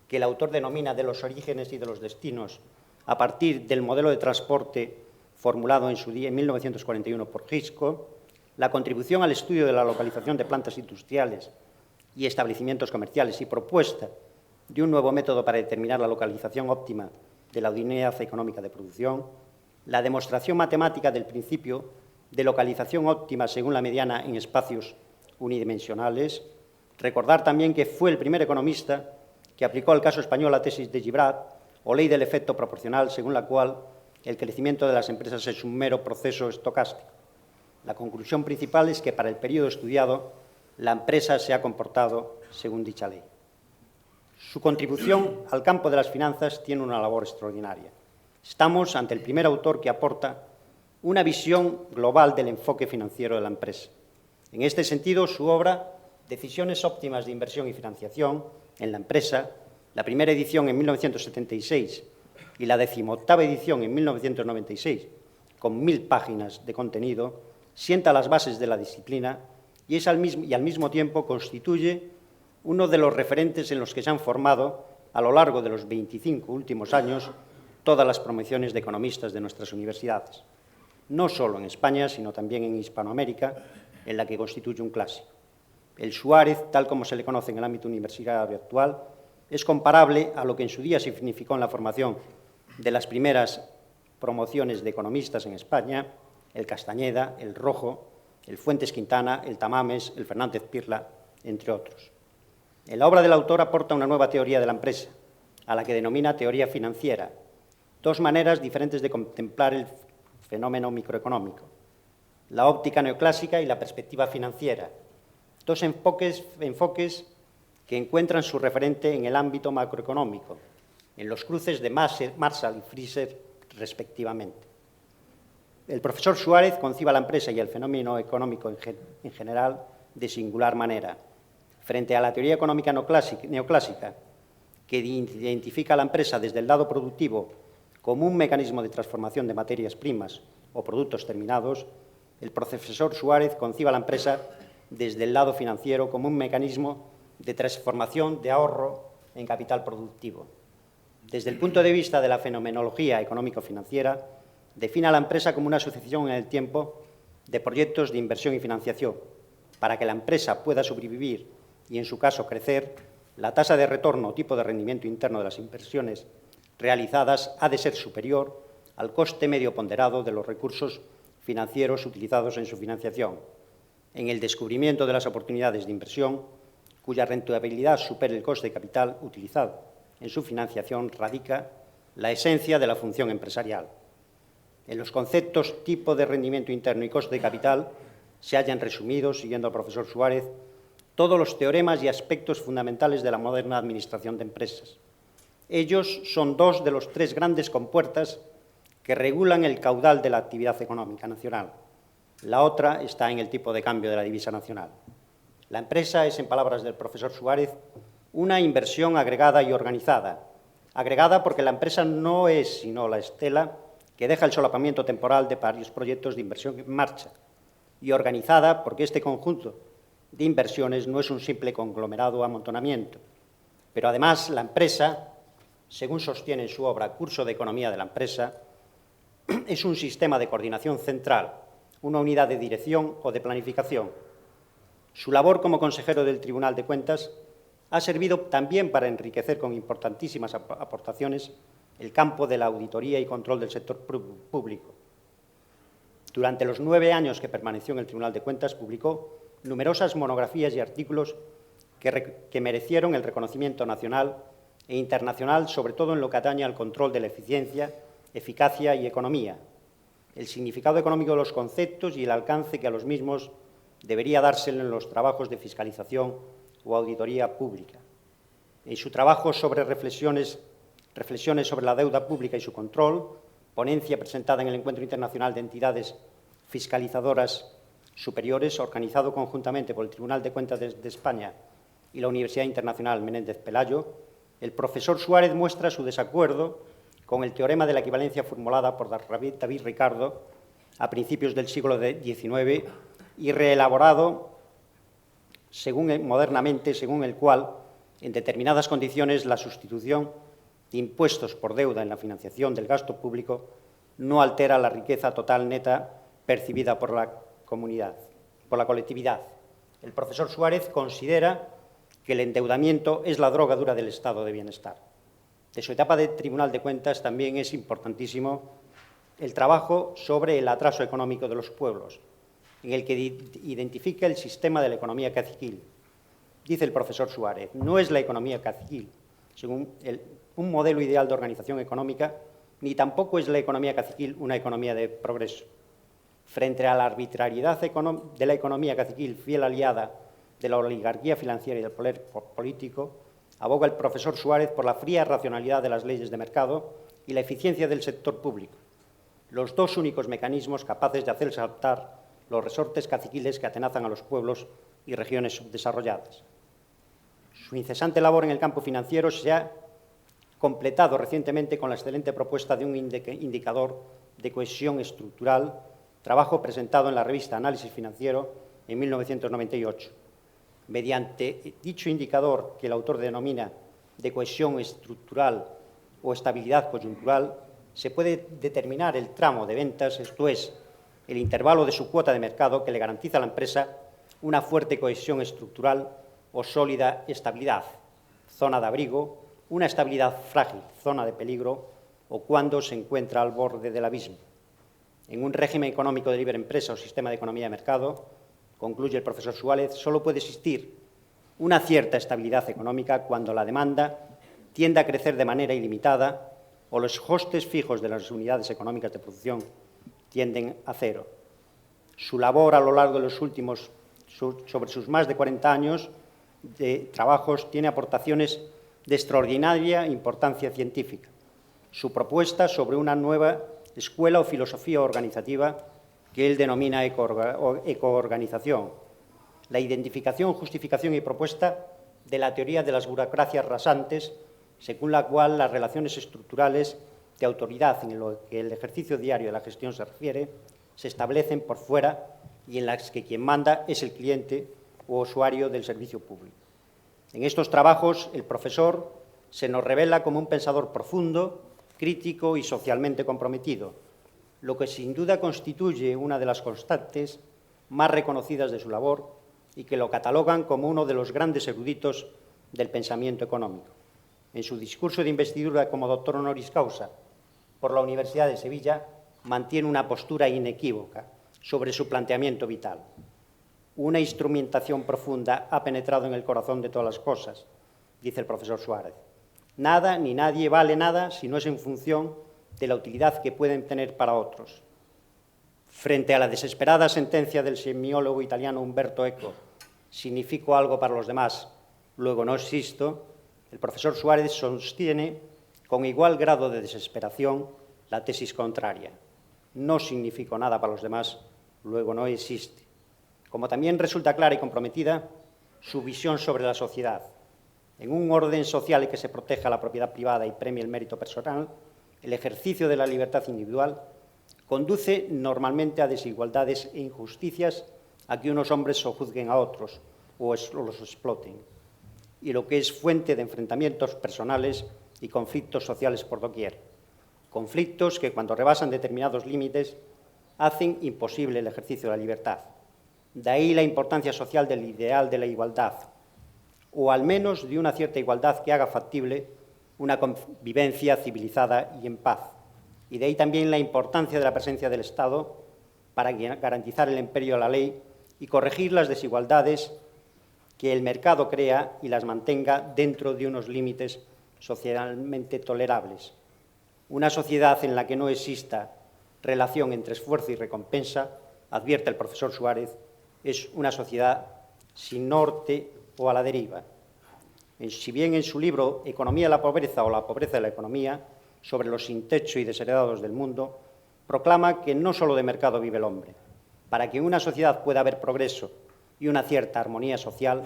que el autor denomina de los orígenes y de los destinos, a partir del modelo de transporte formulado en su día, en 1941, por Gisco, la contribución al estudio de la localización de plantas industriales y establecimientos comerciales y propuesta de un nuevo método para determinar la localización óptima de la unidad económica de producción, la demostración matemática del principio de localización óptima según la mediana en espacios unidimensionales. Recordar también que fue el primer economista que aplicó al caso español la tesis de Gibrat o ley del efecto proporcional, según la cual el crecimiento de las empresas es un mero proceso estocástico. La conclusión principal es que para el periodo estudiado la empresa se ha comportado según dicha ley. Su contribución al campo de las finanzas tiene una labor extraordinaria. Estamos ante el primer autor que aporta una visión global del enfoque financiero de la empresa. En este sentido, su obra, Decisiones óptimas de inversión y financiación en la empresa, la primera edición en 1976 y la 18ª edición en 1996, con 1000 páginas de contenido, sienta las bases de la disciplina y al mismo tiempo constituye uno de los referentes en los que se han formado a lo largo de los 25 últimos años todas las promociones de economistas de nuestras universidades, no solo en España, sino también en Hispanoamérica, en la que constituye un clásico. El Suárez, tal como se le conoce en el ámbito universitario actual, es comparable a lo que en su día significó en la formación de las primeras promociones de economistas en España, el Castañeda, el Rojo, el Fuentes Quintana, el Tamames, el Fernández Pirla, entre otros. En la obra del autor aporta una nueva teoría de la empresa, a la que denomina teoría financiera, dos maneras diferentes de contemplar el fenómeno microeconómico, la óptica neoclásica y la perspectiva financiera, dos enfoques que encuentran su referente en el ámbito macroeconómico, en los cruces de Marshall y Fraser, respectivamente. El profesor Suárez concibe a la empresa y el fenómeno económico en general de singular manera. Frente a la teoría económica neoclásica, que identifica a la empresa desde el lado productivo como un mecanismo de transformación de materias primas o productos terminados, el profesor Suárez concibe a la empresa desde el lado financiero como un mecanismo de transformación de ahorro en capital productivo. Desde el punto de vista de la fenomenología económico-financiera, define a la empresa como una asociación en el tiempo de proyectos de inversión y financiación. Para que la empresa pueda sobrevivir y, en su caso, crecer, la tasa de retorno o tipo de rendimiento interno de las inversiones realizadas ha de ser superior al coste medio ponderado de los recursos financieros utilizados en su financiación. En el descubrimiento de las oportunidades de inversión, cuya rentabilidad supere el coste de capital utilizado en su financiación, radica la esencia de la función empresarial. En los conceptos tipo de rendimiento interno y coste de capital se hallan resumidos, siguiendo al profesor Suárez, todos los teoremas y aspectos fundamentales de la moderna administración de empresas. Ellos son dos de los tres grandes compuertas que regulan el caudal de la actividad económica nacional. La otra está en el tipo de cambio de la divisa nacional. La empresa es, en palabras del profesor Suárez, una inversión agregada y organizada. Agregada porque la empresa no es sino la estela que deja el solapamiento temporal de varios proyectos de inversión en marcha, y organizada porque este conjunto de inversiones no es un simple conglomerado o amontonamiento. Pero además la empresa, según sostiene en su obra Curso de Economía de la Empresa, es un sistema de coordinación central, una unidad de dirección o de planificación. Su labor como consejero del Tribunal de Cuentas ha servido también para enriquecer con importantísimas aportaciones el campo de la auditoría y control del sector público. Durante los 9 años que permaneció en el Tribunal de Cuentas, publicó numerosas monografías y artículos que merecieron el reconocimiento nacional e internacional, sobre todo en lo que atañe al control de la eficiencia, eficacia y economía, el significado económico de los conceptos y el alcance que a los mismos debería dárselo en los trabajos de fiscalización o auditoría pública. En su trabajo sobre reflexiones sobre la deuda pública y su control, ponencia presentada en el Encuentro Internacional de Entidades Fiscalizadoras Superiores, organizado conjuntamente por el Tribunal de Cuentas de España y la Universidad Internacional Menéndez Pelayo, el profesor Suárez muestra su desacuerdo con el teorema de la equivalencia formulada por David Ricardo a principios del siglo XIX y reelaborado modernamente, según el cual, en determinadas condiciones, la sustitución de impuestos por deuda en la financiación del gasto público no altera la riqueza total neta percibida por la colectividad. El profesor Suárez considera que el endeudamiento es la droga dura del estado de bienestar. De su etapa de Tribunal de Cuentas también es importantísimo el trabajo sobre el atraso económico de los pueblos, en el que identifica el sistema de la economía caciquil. Dice el profesor Suárez, no es la economía caciquil, según un modelo ideal de organización económica, ni tampoco es la economía caciquil una economía de progreso. Frente a la arbitrariedad de la economía caciquil, fiel aliada de la oligarquía financiera y del poder político, aboga el profesor Suárez por la fría racionalidad de las leyes de mercado y la eficiencia del sector público, los dos únicos mecanismos capaces de hacer saltar los resortes caciquiles que atenazan a los pueblos y regiones subdesarrolladas. Su incesante labor en el campo financiero se ha completado recientemente con la excelente propuesta de un indicador de cohesión estructural, trabajo presentado en la revista Análisis Financiero en 1998. Mediante dicho indicador, que el autor denomina de cohesión estructural o estabilidad coyuntural, se puede determinar el tramo de ventas, esto es, el intervalo de su cuota de mercado que le garantiza a la empresa una fuerte cohesión estructural o sólida estabilidad, zona de abrigo, una estabilidad frágil, zona de peligro, o cuando se encuentra al borde del abismo. En un régimen económico de libre empresa o sistema de economía de mercado, concluye el profesor Suárez, solo puede existir una cierta estabilidad económica cuando la demanda tiende a crecer de manera ilimitada o los costes fijos de las unidades económicas de producción tienden a cero. Su labor a lo largo de los últimos, sobre sus más de 40 años de trabajos, tiene aportaciones de extraordinaria importancia científica. Su propuesta sobre una nueva escuela o filosofía organizativa que él denomina ecoorganización, la identificación, justificación y propuesta de la teoría de las burocracias rasantes, según la cual las relaciones estructurales de autoridad en lo que el ejercicio diario de la gestión se refiere se establecen por fuera y en las que quien manda es el cliente o usuario del servicio público. En estos trabajos, el profesor se nos revela como un pensador profundo, crítico y socialmente comprometido, lo que sin duda constituye una de las constantes más reconocidas de su labor y que lo catalogan como uno de los grandes eruditos del pensamiento económico. En su discurso de investidura como doctor honoris causa por la Universidad de Sevilla, mantiene una postura inequívoca sobre su planteamiento vital. Una instrumentación profunda ha penetrado en el corazón de todas las cosas, dice el profesor Suárez. Nada ni nadie vale nada si no es en función de la utilidad que pueden tener para otros. Frente a la desesperada sentencia del semiólogo italiano Umberto Eco, significo algo para los demás, luego no existo, el profesor Suárez sostiene con igual grado de desesperación la tesis contraria. No significo nada para los demás, luego no existe. Como también resulta clara y comprometida su visión sobre la sociedad. En un orden social en que se proteja la propiedad privada y premie el mérito personal, el ejercicio de la libertad individual conduce normalmente a desigualdades e injusticias, a que unos hombres sojuzguen a otros o los exploten, y lo que es fuente de enfrentamientos personales y conflictos sociales por doquier. Conflictos que, cuando rebasan determinados límites, hacen imposible el ejercicio de la libertad. De ahí la importancia social del ideal de la igualdad, o al menos de una cierta igualdad que haga factible una convivencia civilizada y en paz. Y de ahí también la importancia de la presencia del Estado para garantizar el imperio de la ley y corregir las desigualdades que el mercado crea y las mantenga dentro de unos límites socialmente tolerables. Una sociedad en la que no exista relación entre esfuerzo y recompensa, advierte el profesor Suárez, es una sociedad sin norte o a la deriva. Si bien en su libro Economía de la pobreza o la pobreza de la economía, sobre los sin techo y desheredados del mundo, proclama que no solo de mercado vive el hombre. Para que en una sociedad pueda haber progreso y una cierta armonía social,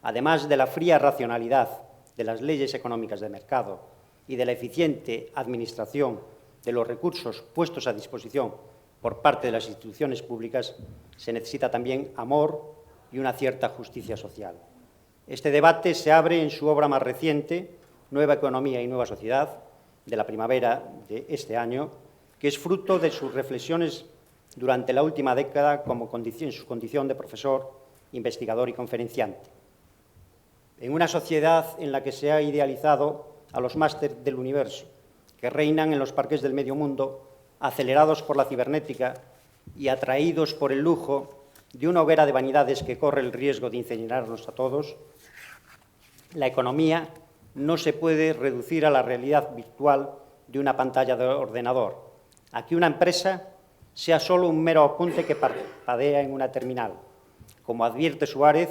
además de la fría racionalidad de las leyes económicas de mercado y de la eficiente administración de los recursos puestos a disposición por parte de las instituciones públicas, se necesita también amor y una cierta justicia social. Este debate se abre en su obra más reciente, Nueva Economía y Nueva Sociedad, de la primavera de este año, que es fruto de sus reflexiones durante la última década en su condición de profesor, investigador y conferenciante. En una sociedad en la que se ha idealizado a los másteres del universo, que reinan en los parques del medio mundo, acelerados por la cibernética y atraídos por el lujo de una hoguera de vanidades que corre el riesgo de incinerarnos a todos, la economía no se puede reducir a la realidad virtual de una pantalla de ordenador, a que una empresa sea solo un mero apunte que parpadea en una terminal. Como advierte Suárez,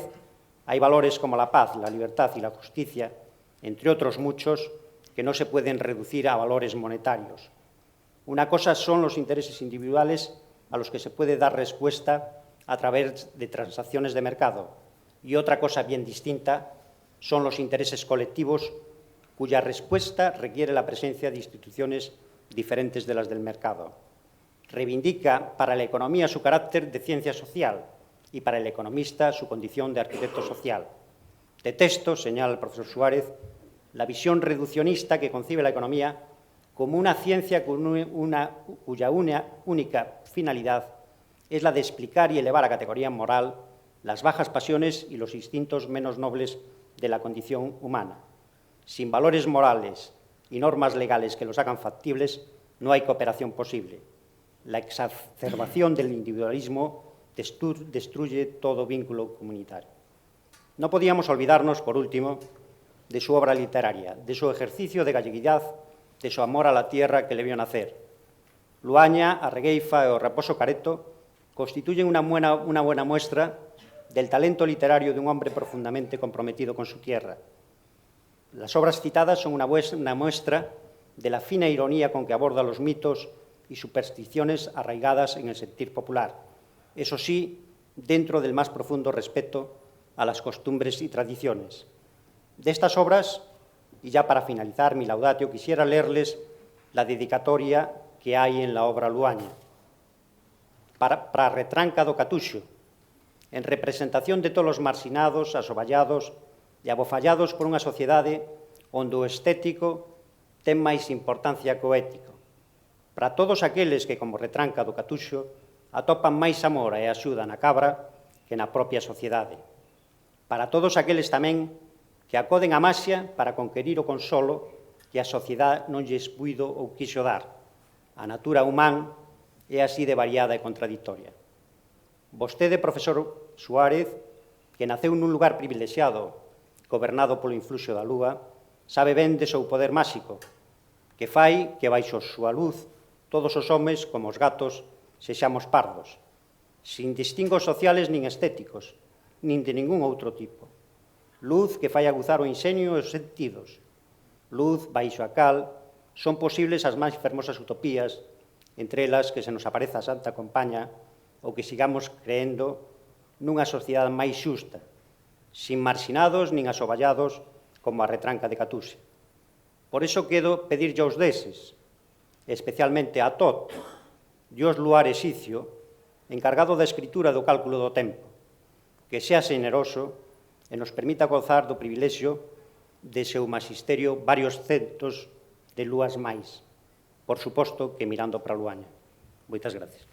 hay valores como la paz, la libertad y la justicia, entre otros muchos, que no se pueden reducir a valores monetarios. Una cosa son los intereses individuales a los que se puede dar respuesta a través de transacciones de mercado, y otra cosa bien distinta son los intereses colectivos cuya respuesta requiere la presencia de instituciones diferentes de las del mercado. Reivindica para la economía su carácter de ciencia social y para el economista su condición de arquitecto social. Detesto, señala el profesor Suárez, la visión reduccionista que concibe la economía como una ciencia cuya única finalidad es la de explicar y elevar a categoría moral las bajas pasiones y los instintos menos nobles de la condición humana. Sin valores morales y normas legales que los hagan factibles, no hay cooperación posible. La exacerbación del individualismo destruye todo vínculo comunitario. No podíamos olvidarnos, por último, de su obra literaria, de su ejercicio de galleguidad, de su amor a la tierra que le vio nacer. Luaña, Arregueifa o Raposo Careto constituyen una buena muestra del talento literario de un hombre profundamente comprometido con su tierra. Las obras citadas son una muestra de la fina ironía con que aborda los mitos y supersticiones arraigadas en el sentir popular, eso sí, dentro del más profundo respeto a las costumbres y tradiciones. De estas obras, y ya para finalizar mi laudatio, quisiera leerles la dedicatoria que hay en la obra Luaña. Para retranca do Catuxo, en representación de todos os marxinados, asoballados e abofallados por unha sociedade onde o estético ten máis importancia que o ético. Para todos aqueles que, como retranca do Catuxo, atopan máis amor e axuda na cabra que na propia sociedade. Para todos aqueles tamén que acoden a maxia para conquerir o consolo que a sociedade non lles puido ou quixo dar. A natura humán é así de variada e contradictoria. Vostede, profesor Suárez, que naceu nun lugar privilexiado, gobernado polo influxo da lúa, sabe ben de seu poder máxico, que fai que baixo súa luz todos os homes, como os gatos, sexamos pardos, sin distingos sociales nin estéticos, nin de ningún outro tipo. Luz que fai aguzar o inxenio e os sentidos. Luz, baixo a cal, son posibles as máis fermosas utopías, entre elas que se nos apareza a Santa Compaña ou que sigamos creendo nunha sociedade máis xusta, sin marxinados nin asoballados como a retranca de Catuxe. Por iso quedo pedirlle aos deses, especialmente a Tot, Dios luar exicio, encargado da escritura do cálculo do tempo, que sea xeneroso e nos permita gozar do privilexio de seu magisterio varios centos de lúas máis, por suposto que mirando para Luaña. Moitas gracias.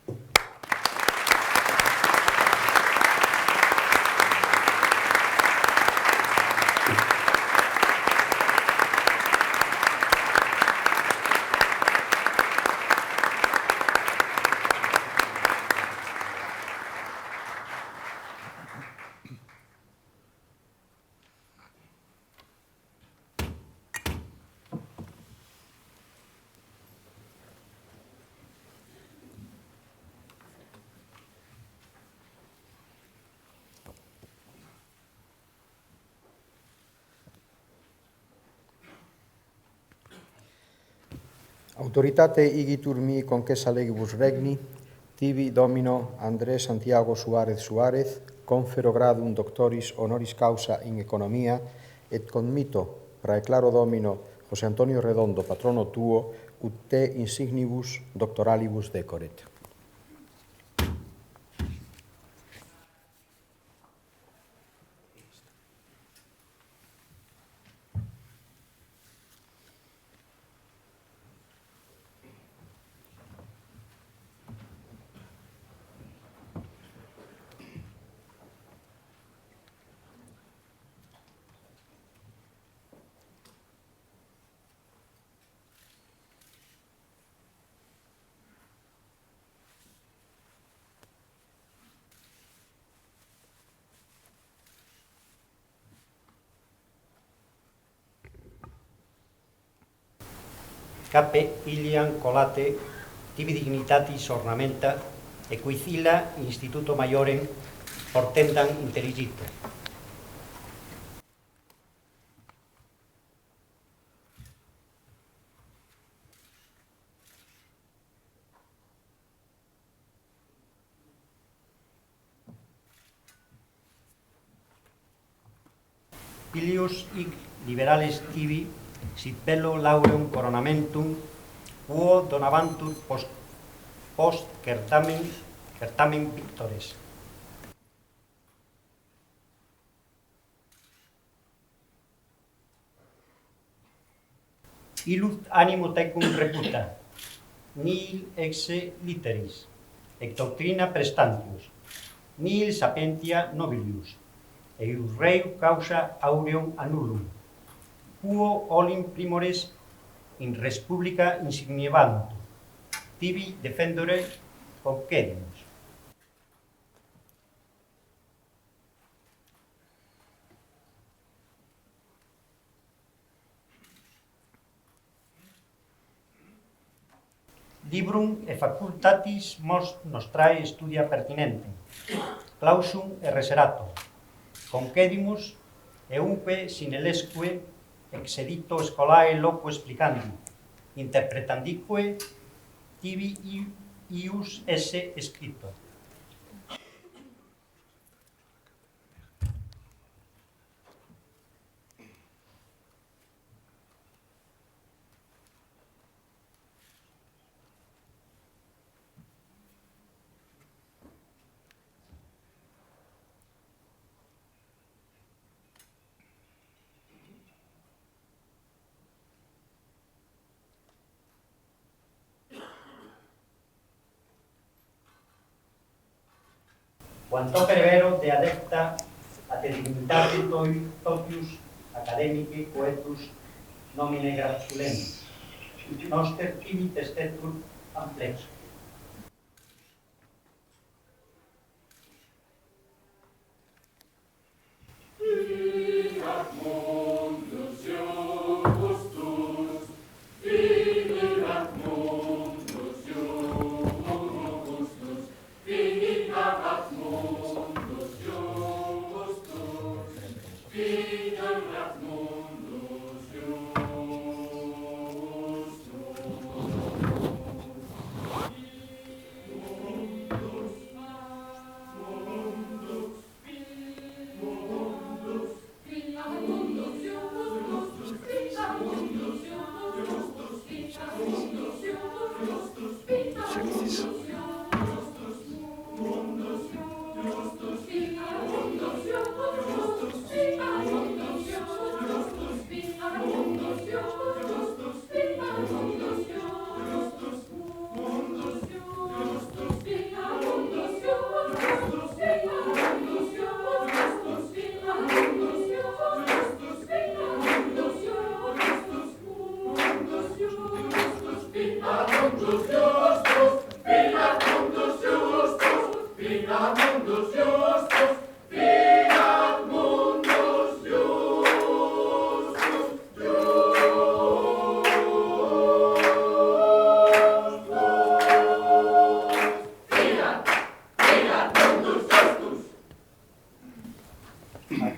Autoritate igitur mi conquesa legibus regni, tibi domino Andrés Santiago Suárez Suárez, confero gradum doctoris honoris causa in economia, et conmito praeclaro domino José Antonio Redondo, patrono tuo, ut te insignibus doctoralibus decoret. Cape Ilian colate tibi dignitatis ornamenta e quicilla instituto maiorem portendam intelligito. Ilius hic liberales tibi sit bello laureum coronamentum quo donavantur post certamen victores. Illut animo tecum reputa, nihil exe litteris, et doctrina prestantius, nihil sapientia nobilius, eius rei causa aureum annullum, quo olim primores in res publica insigniebantur, tibi defendere concedimus. Librum e facultatis nostrae studia pertinente, clausum e reserato, concedimus eumque sinelesque exedito scolae loco explicandi, interpretandique tibi ius esse escrito. Quanto pervero de adepta a te dignitate totius academici coetus nomine gratulemus, noster tibi testetur amplexo.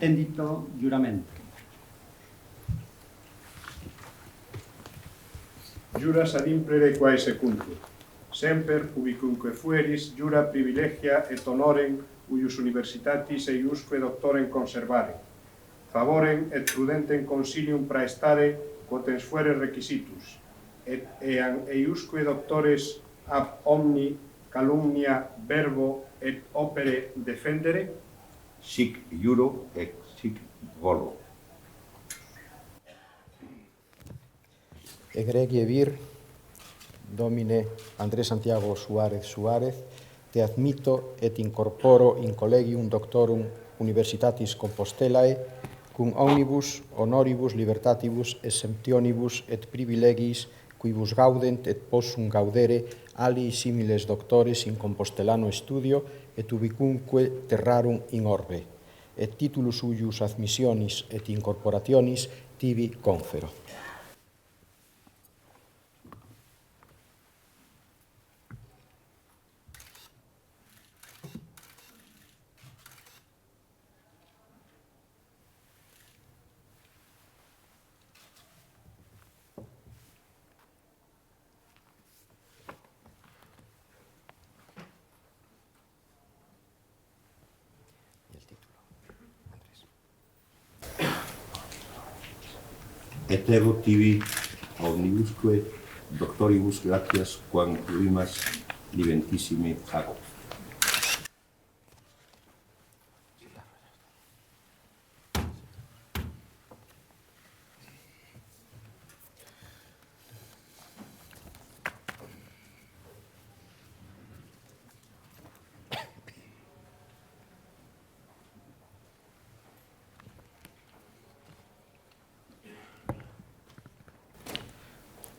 Attendito giuramento. Juras ad implere quae secuntur. Semper ubicunque fueris jura privilegia et honorem uius universitatis eiusque doctorem conservare. Favorem et prudentem consilium praestare quotens fuere requisitus. Et eam eiusque doctores ab omni calumnia verbo et opere defendere. Sic juro et sic volo. Egregie vir, Domine Andrés Santiago Suárez Suárez, te admito et incorporo in collegium doctorum Universitatis Compostelae cum omnibus honoribus libertatibus exemptionibus et privilegis quibus gaudent et possum gaudere ali similes doctores in Compostelano studio et ubicunque terrarum in orbe, et titulus huius admissionis et incorporationis tibi confero. Et ego tibi omnibusque doctoribus gratias quam pluimas liventissime hago.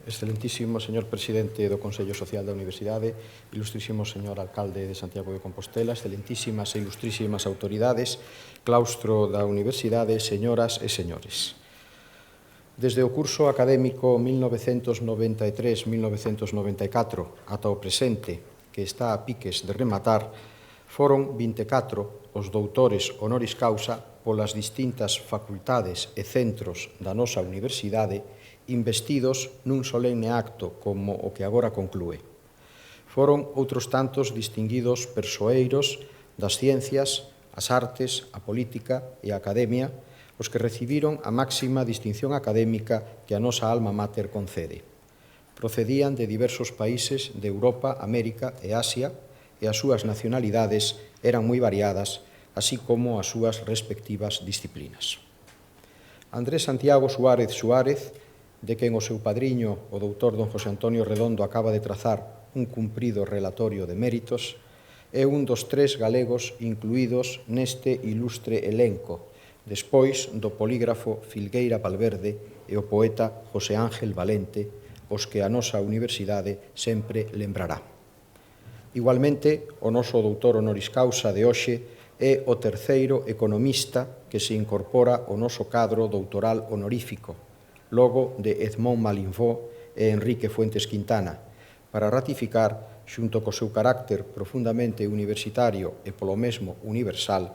Excelentísimo señor presidente do Consello Social da Universidade, ilustrísimo señor alcalde de Santiago de Compostela, excelentísimas e ilustrísimas autoridades, claustro da Universidade, señoras e señores. Desde o curso académico 1993-1994 ata o presente, que está a piques de rematar, foron 24 os doutores honoris causa polas distintas facultades e centros da nosa universidade investidos nun solemne acto como o que agora conclúe. Foron outros tantos distinguidos persoeiros das ciencias, as artes, a política e a academia os que recibiron a máxima distinción académica que a nosa alma mater concede. Procedían de diversos países de Europa, América e Asia e as súas nacionalidades eran moi variadas, así como as súas respectivas disciplinas. Andrés Santiago Suárez Suárez, de quen o seu padriño, o doutor don José Antonio Redondo, acaba de trazar un cumprido relatorio de méritos, é un dos 3 galegos incluídos neste ilustre elenco, despois do polígrafo Filgueira Valverde e o poeta José Ángel Valente, os que a nosa universidade sempre lembrará. Igualmente, o noso doutor honoris causa de hoxe é o terceiro economista que se incorpora ao noso cadro doutoral honorífico, logo de Edmond Malinfo e Enrique Fuentes Quintana, para ratificar, xunto co seu carácter profundamente universitario e polo mesmo universal,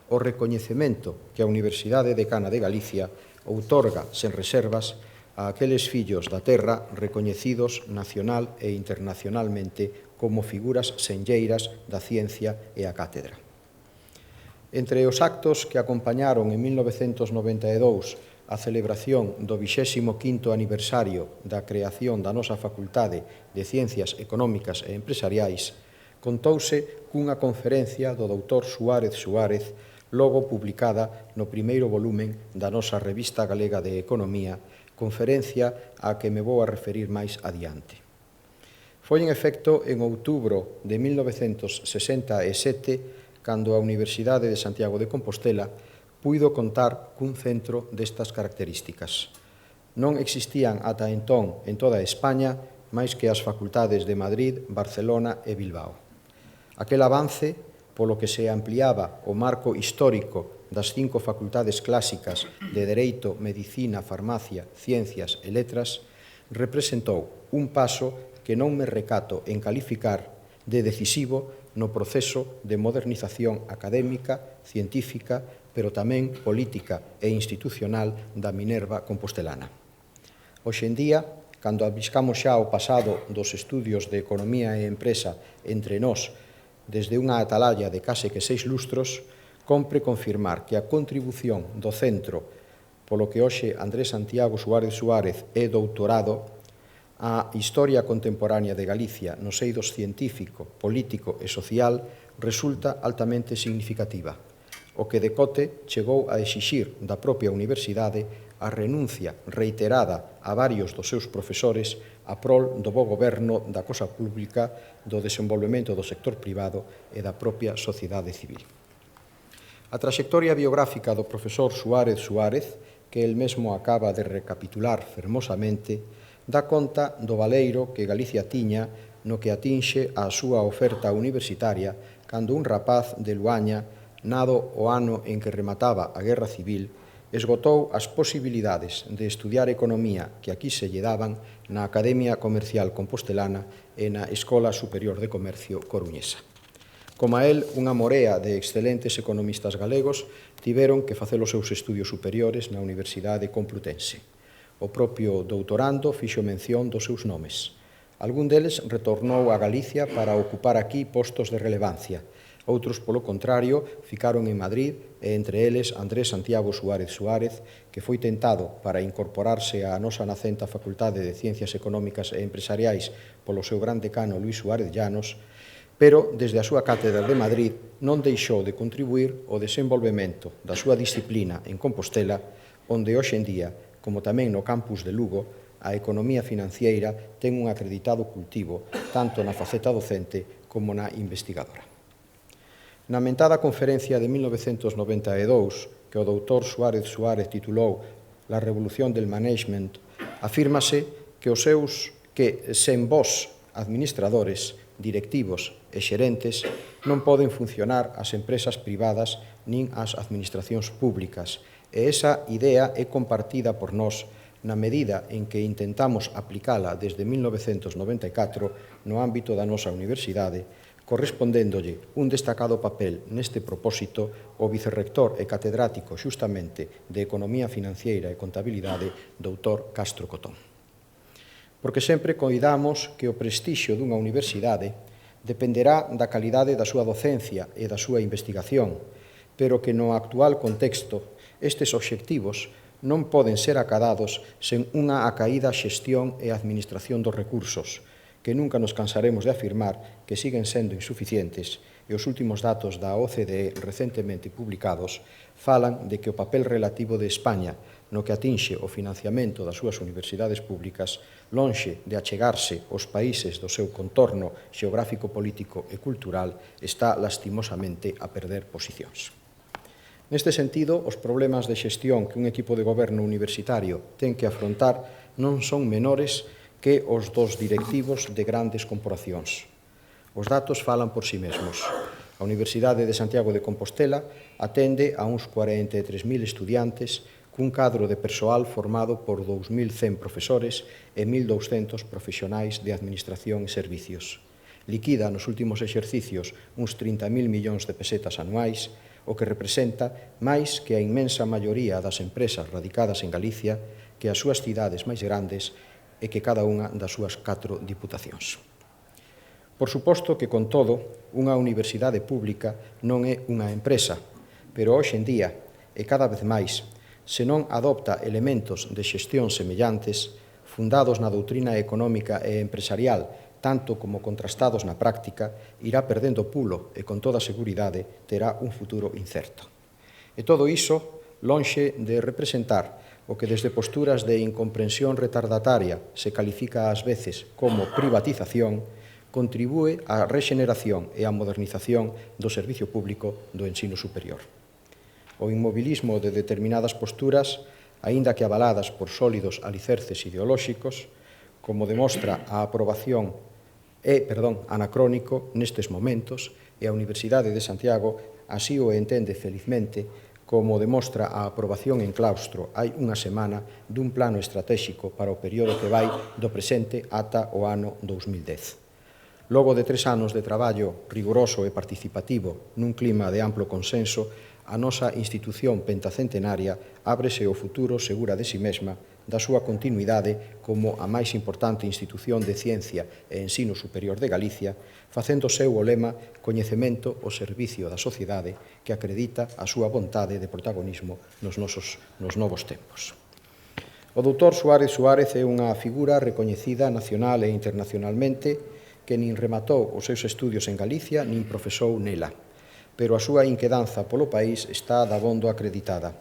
o recoñecemento que a Universidade Decana de Galicia outorga sen reservas a aqueles fillos da terra recoñecidos nacional e internacionalmente como figuras senlleiras da ciencia e a cátedra. Entre os actos que acompañaron en 1992 a celebración do 25º aniversario da creación da nosa Facultade de Ciencias Económicas e Empresariais, contouse cunha conferencia do doutor Suárez Suárez, logo publicada no primeiro volumen da nosa Revista Galega de Economía, conferencia á que me vou a referir máis adiante. Foi en efecto en outubro de 1967 cando a Universidade de Santiago de Compostela puido contar cun centro destas características. Non existían ata entón en toda España máis que as facultades de Madrid, Barcelona e Bilbao. Aquel avance, polo que se ampliaba o marco histórico das 5 facultades clásicas de Dereito, Medicina, Farmacia, Ciencias e Letras, representou un paso que non me recato en calificar de decisivo no proceso de modernización académica, científica, pero tamén política e institucional da Minerva compostelana. Hoxe en día, cando abiscamos xa o pasado dos estudios de economía e empresa entre nós, desde unha atalaya de case que 6 lustros, compre confirmar que a contribución do centro polo que hoxe Andrés Santiago Suárez Suárez é doutorado a Historia Contemporánea de Galicia nos eidos científico, político e social resulta altamente significativa, o que decote chegou a exixir da propia universidade a renuncia reiterada a varios dos seus profesores a prol do bo goberno da cosa pública, do desenvolvemento do sector privado e da propia sociedade civil. A traxectoria biográfica do profesor Suárez Suárez, que el mesmo acaba de recapitular fermosamente, dá conta do valeiro que Galicia tiña no que atinxe a súa oferta universitaria cando un rapaz de Luaña, nado o ano en que remataba a Guerra Civil, esgotou as posibilidades de estudiar economía que aquí se lle daban na Academia Comercial Compostelana e na Escola Superior de Comercio coruñesa. Como a él, unha morea de excelentes economistas galegos tiveron que facer os seus estudios superiores na Universidade Complutense. O propio doutorando fixo mención dos seus nomes. Algún deles retornou a Galicia para ocupar aquí postos de relevancia. Outros, polo contrario, ficaron en Madrid e entre eles Andrés Santiago Suárez Suárez, que foi tentado para incorporarse á nosa nacenta Facultade de Ciencias Económicas e Empresariais polo seu gran decano Luís Suárez Llanos, pero desde a súa cátedra de Madrid non deixou de contribuir ao desenvolvemento da súa disciplina en Compostela, onde hoxe en día, como tamén no campus de Lugo, a economía financiera ten un acreditado cultivo tanto na faceta docente como na investigadora. Na mentada conferencia de 1992, que o doutor Suárez Suárez titulou La revolución del management, afírmase que sen vós, administradores, directivos e xerentes, non poden funcionar as empresas privadas nin as administracións públicas, e esa idea é compartida por nós na medida en que intentamos aplicala desde 1994 no ámbito da nosa universidade, correspondéndolle un destacado papel neste propósito o vicerrector e catedrático xustamente de Economía Financiera e Contabilidade, doutor Castro Cotón. Porque sempre coidamos que o prestixio dunha universidade dependerá da calidade da súa docencia e da súa investigación, pero que no actual contexto estes obxectivos non poden ser acadados sen unha acaída xestión e administración dos recursos, que nunca nos cansaremos de afirmar que siguen sendo insuficientes e os últimos datos da OCDE recentemente publicados falan de que o papel relativo de España no que atinxe o financiamento das súas universidades públicas, lonxe de achegarse aos países do seu contorno xeográfico, político e cultural, está lastimosamente a perder posicións. Neste sentido, os problemas de xestión que un equipo de goberno universitario ten que afrontar non son menores que os dos directivos de grandes corporacións. Os datos falan por si mesmos. A Universidade de Santiago de Compostela atende a uns 43.000 estudiantes cun cadro de persoal formado por 2.100 profesores e 1.200 profesionais de administración e servicios. Liquida nos últimos exercicios uns 30.000 millóns de pesetas anuais, o que representa máis que a inmensa maioría das empresas radicadas en Galicia, que as súas cidades máis grandes e que cada unha das súas 4 diputacións. Por suposto que, con todo, unha universidade pública non é unha empresa, pero hoxe en día, e cada vez máis, se non adopta elementos de xestión semellantes, fundados na doutrina económica e empresarial, tanto como contrastados na práctica, irá perdendo pulo e, con toda seguridade, terá un futuro incerto. E todo iso, lonxe de representar o que desde posturas de incomprensión retardataria se califica ás veces como privatización, contribúe á rexeneración e á modernización do servicio público do ensino superior. O inmobilismo de determinadas posturas, aínda que avaladas por sólidos alicerces ideolóxicos, como demostra a aprobación anacrónico nestes momentos, e a Universidade de Santiago así o entende felizmente, como demostra a aprobación en claustro hai unha semana dun plano estratéxico para o período que vai do presente ata o ano 2010. Logo de 3 anos de traballo riguroso e participativo nun clima de amplo consenso, a nosa institución pentacentenaria ábrese ao futuro segura de si mesma da súa continuidade como a máis importante institución de ciencia e ensino superior de Galicia, facendo seu o lema coñecemento ao servicio da sociedade que acredita a súa vontade de protagonismo nos novos tempos. O doutor Suárez Suárez é unha figura recoñecida nacional e internacionalmente que nin rematou os seus estudios en Galicia nin profesou nela, pero a súa inquedanza polo país está dabondo acreditada.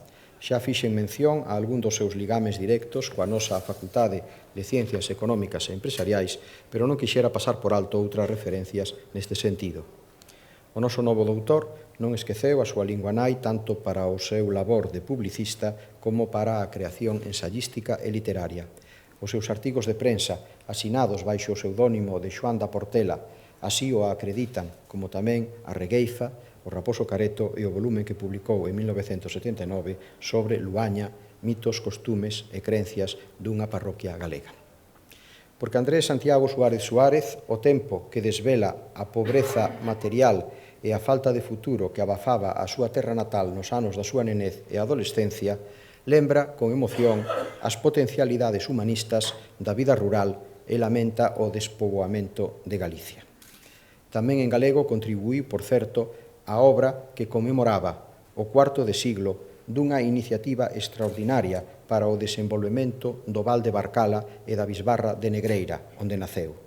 Xa fixen mención a algún dos seus ligames directos coa nosa Facultade de Ciencias Económicas e Empresariais, pero non quixera pasar por alto outras referencias neste sentido. O noso novo doutor non esqueceu a súa lingua nai tanto para o seu labor de publicista como para a creación ensayística e literaria. Os seus artigos de prensa, asinados baixo o pseudónimo de Xoán da Portela, así o acreditan, como tamén a Regueifa, o Raposo Careto e o volumen que publicou en 1979 sobre Luaña, mitos, costumes e crencias dunha parroquia galega. Porque Andrés Santiago Suárez Suárez, o tempo que desvela a pobreza material e a falta de futuro que abafaba a súa terra natal nos anos da súa nenez e adolescencia, lembra con emoción as potencialidades humanistas da vida rural e lamenta o despoboamento de Galicia. Tamén en galego contribuí, por certo, a obra que conmemoraba o cuarto de siglo dunha iniciativa extraordinaria para o desenvolvemento do Val de Barcala e da Bisbarra de Negreira, onde naceu.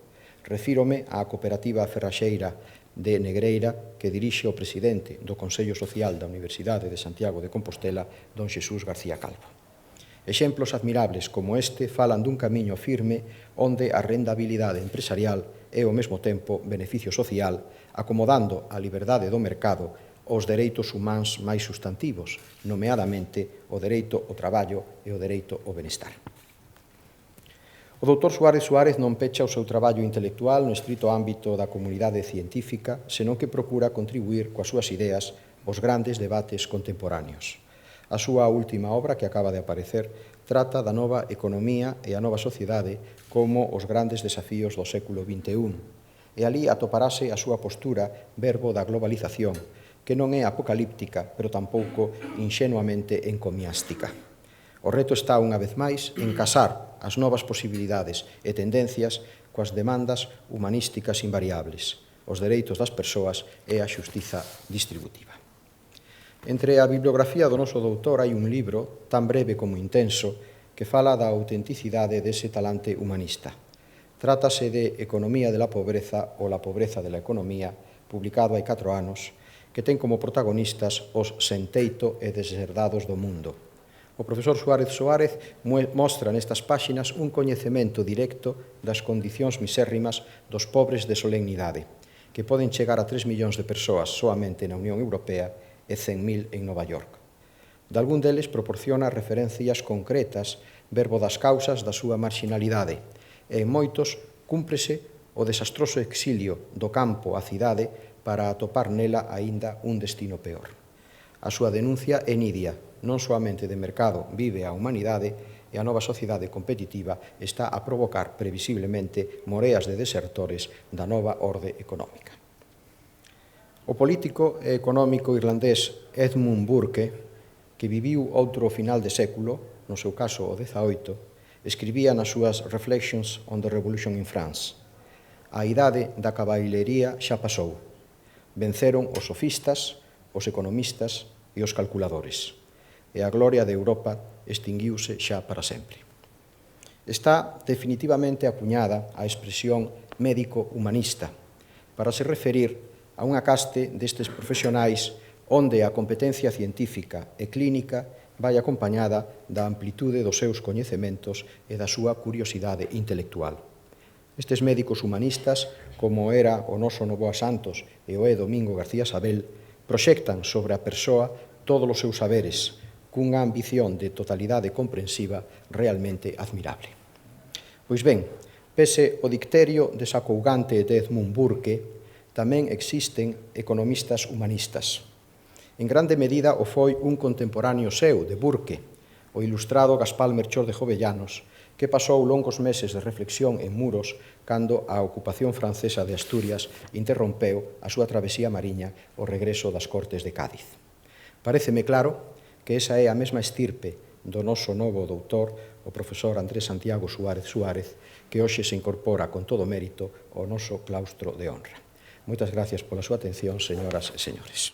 Refírome á cooperativa ferraxeira de Negreira que dirixe o presidente do Consello Social da Universidade de Santiago de Compostela, don Xesús García Calvo. Exemplos admirables como este falan dun camiño firme onde a rendabilidade empresarial e, ao mesmo tempo, beneficio social, acomodando a liberdade do mercado aos dereitos humáns máis substantivos, nomeadamente o dereito ao traballo e o dereito ao benestar. O doutor Suárez Suárez non pecha o seu traballo intelectual no estrito ámbito da comunidade científica, senón que procura contribuir coas súas ideas aos grandes debates contemporáneos. A súa última obra, que acaba de aparecer, trata da nova economía e a nova sociedade como os grandes desafíos do século XXI. E ali atoparase a súa postura verbo da globalización, que non é apocalíptica, pero tampouco inxenuamente encomiástica. O reto está, unha vez máis, en casar as novas posibilidades e tendencias coas demandas humanísticas invariables, os dereitos das persoas e a xustiza distributiva. Entre a bibliografía do noso doutor hai un libro, tan breve como intenso, que fala da autenticidade dese talante humanista. Trátase de Economía de la pobreza ou la pobreza de la economía, publicado hai 4 anos, que ten como protagonistas os senteito e deserdados do mundo. O profesor Suárez Suárez mostra nestas páxinas un coñecemento directo das condicións misérrimas dos pobres de solemnidade, que poden chegar a 3 millóns de persoas soamente na Unión Europea e 100.000 en Nova York. Dalgún deles proporciona referencias concretas, verbo das causas da súa marxinalidade, e en moitos cúmprese o desastroso exilio do campo á cidade para atopar nela aínda un destino peor. A súa denuncia é nidia, non soamente de mercado vive a humanidade e a nova sociedade competitiva está a provocar previsiblemente moreas de desertores da nova orde económica. O político e económico irlandés Edmund Burke, que viviu outro final de século, no seu caso o XVIII, escribía nas súas Reflections on the Revolution in France: a idade da cabalería xa pasou. Venceron os sofistas, os economistas e os calculadores, e a gloria de Europa extinguiuse xa para sempre. Está definitivamente acuñada a expresión médico-humanista para se referir a unha caste destes profesionais onde a competencia científica e clínica vai acompañada da amplitude dos seus coñecementos e da súa curiosidade intelectual. Estes médicos humanistas, como era o noso Novoa Santos e o é Domingo García Sabel, proxectan sobre a persoa todos os seus saberes, cunha ambición de totalidade comprensiva realmente admirable. Pois ben, pese o dicterio desacougante de Edmund Burke, tamén existen economistas humanistas. En grande medida o foi un contemporáneo seu, de Burke, o ilustrado Gaspar Melchor de Jovellanos, que pasou longos meses de reflexión en Muros cando a ocupación francesa de Asturias interrompeu a súa travesía mariña ao regreso das Cortes de Cádiz. Paréceme claro que esa é a mesma estirpe do noso novo doutor, o profesor Andrés Santiago Suárez Suárez, que hoxe se incorpora con todo mérito ao noso claustro de honra. Moitas gracias pola súa atención, señoras e señores.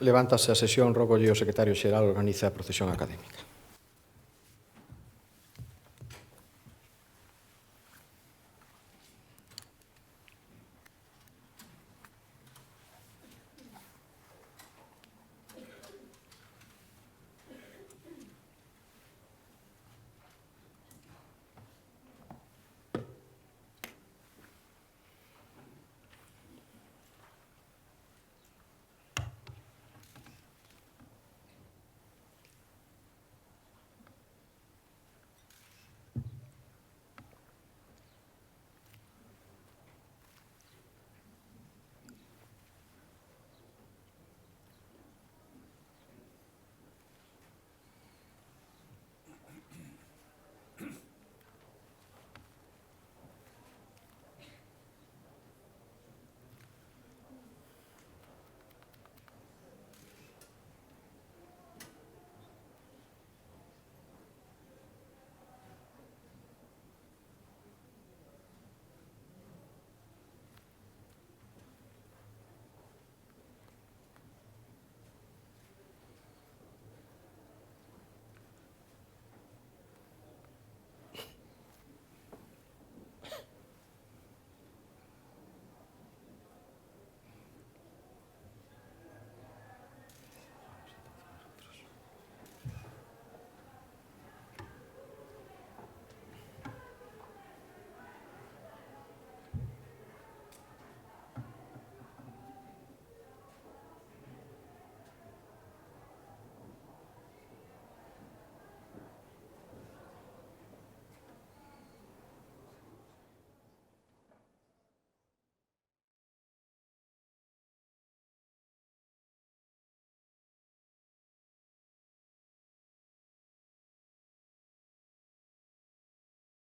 Levántase a sesión, rogolle ao secretario xeral organiza a procesión académica.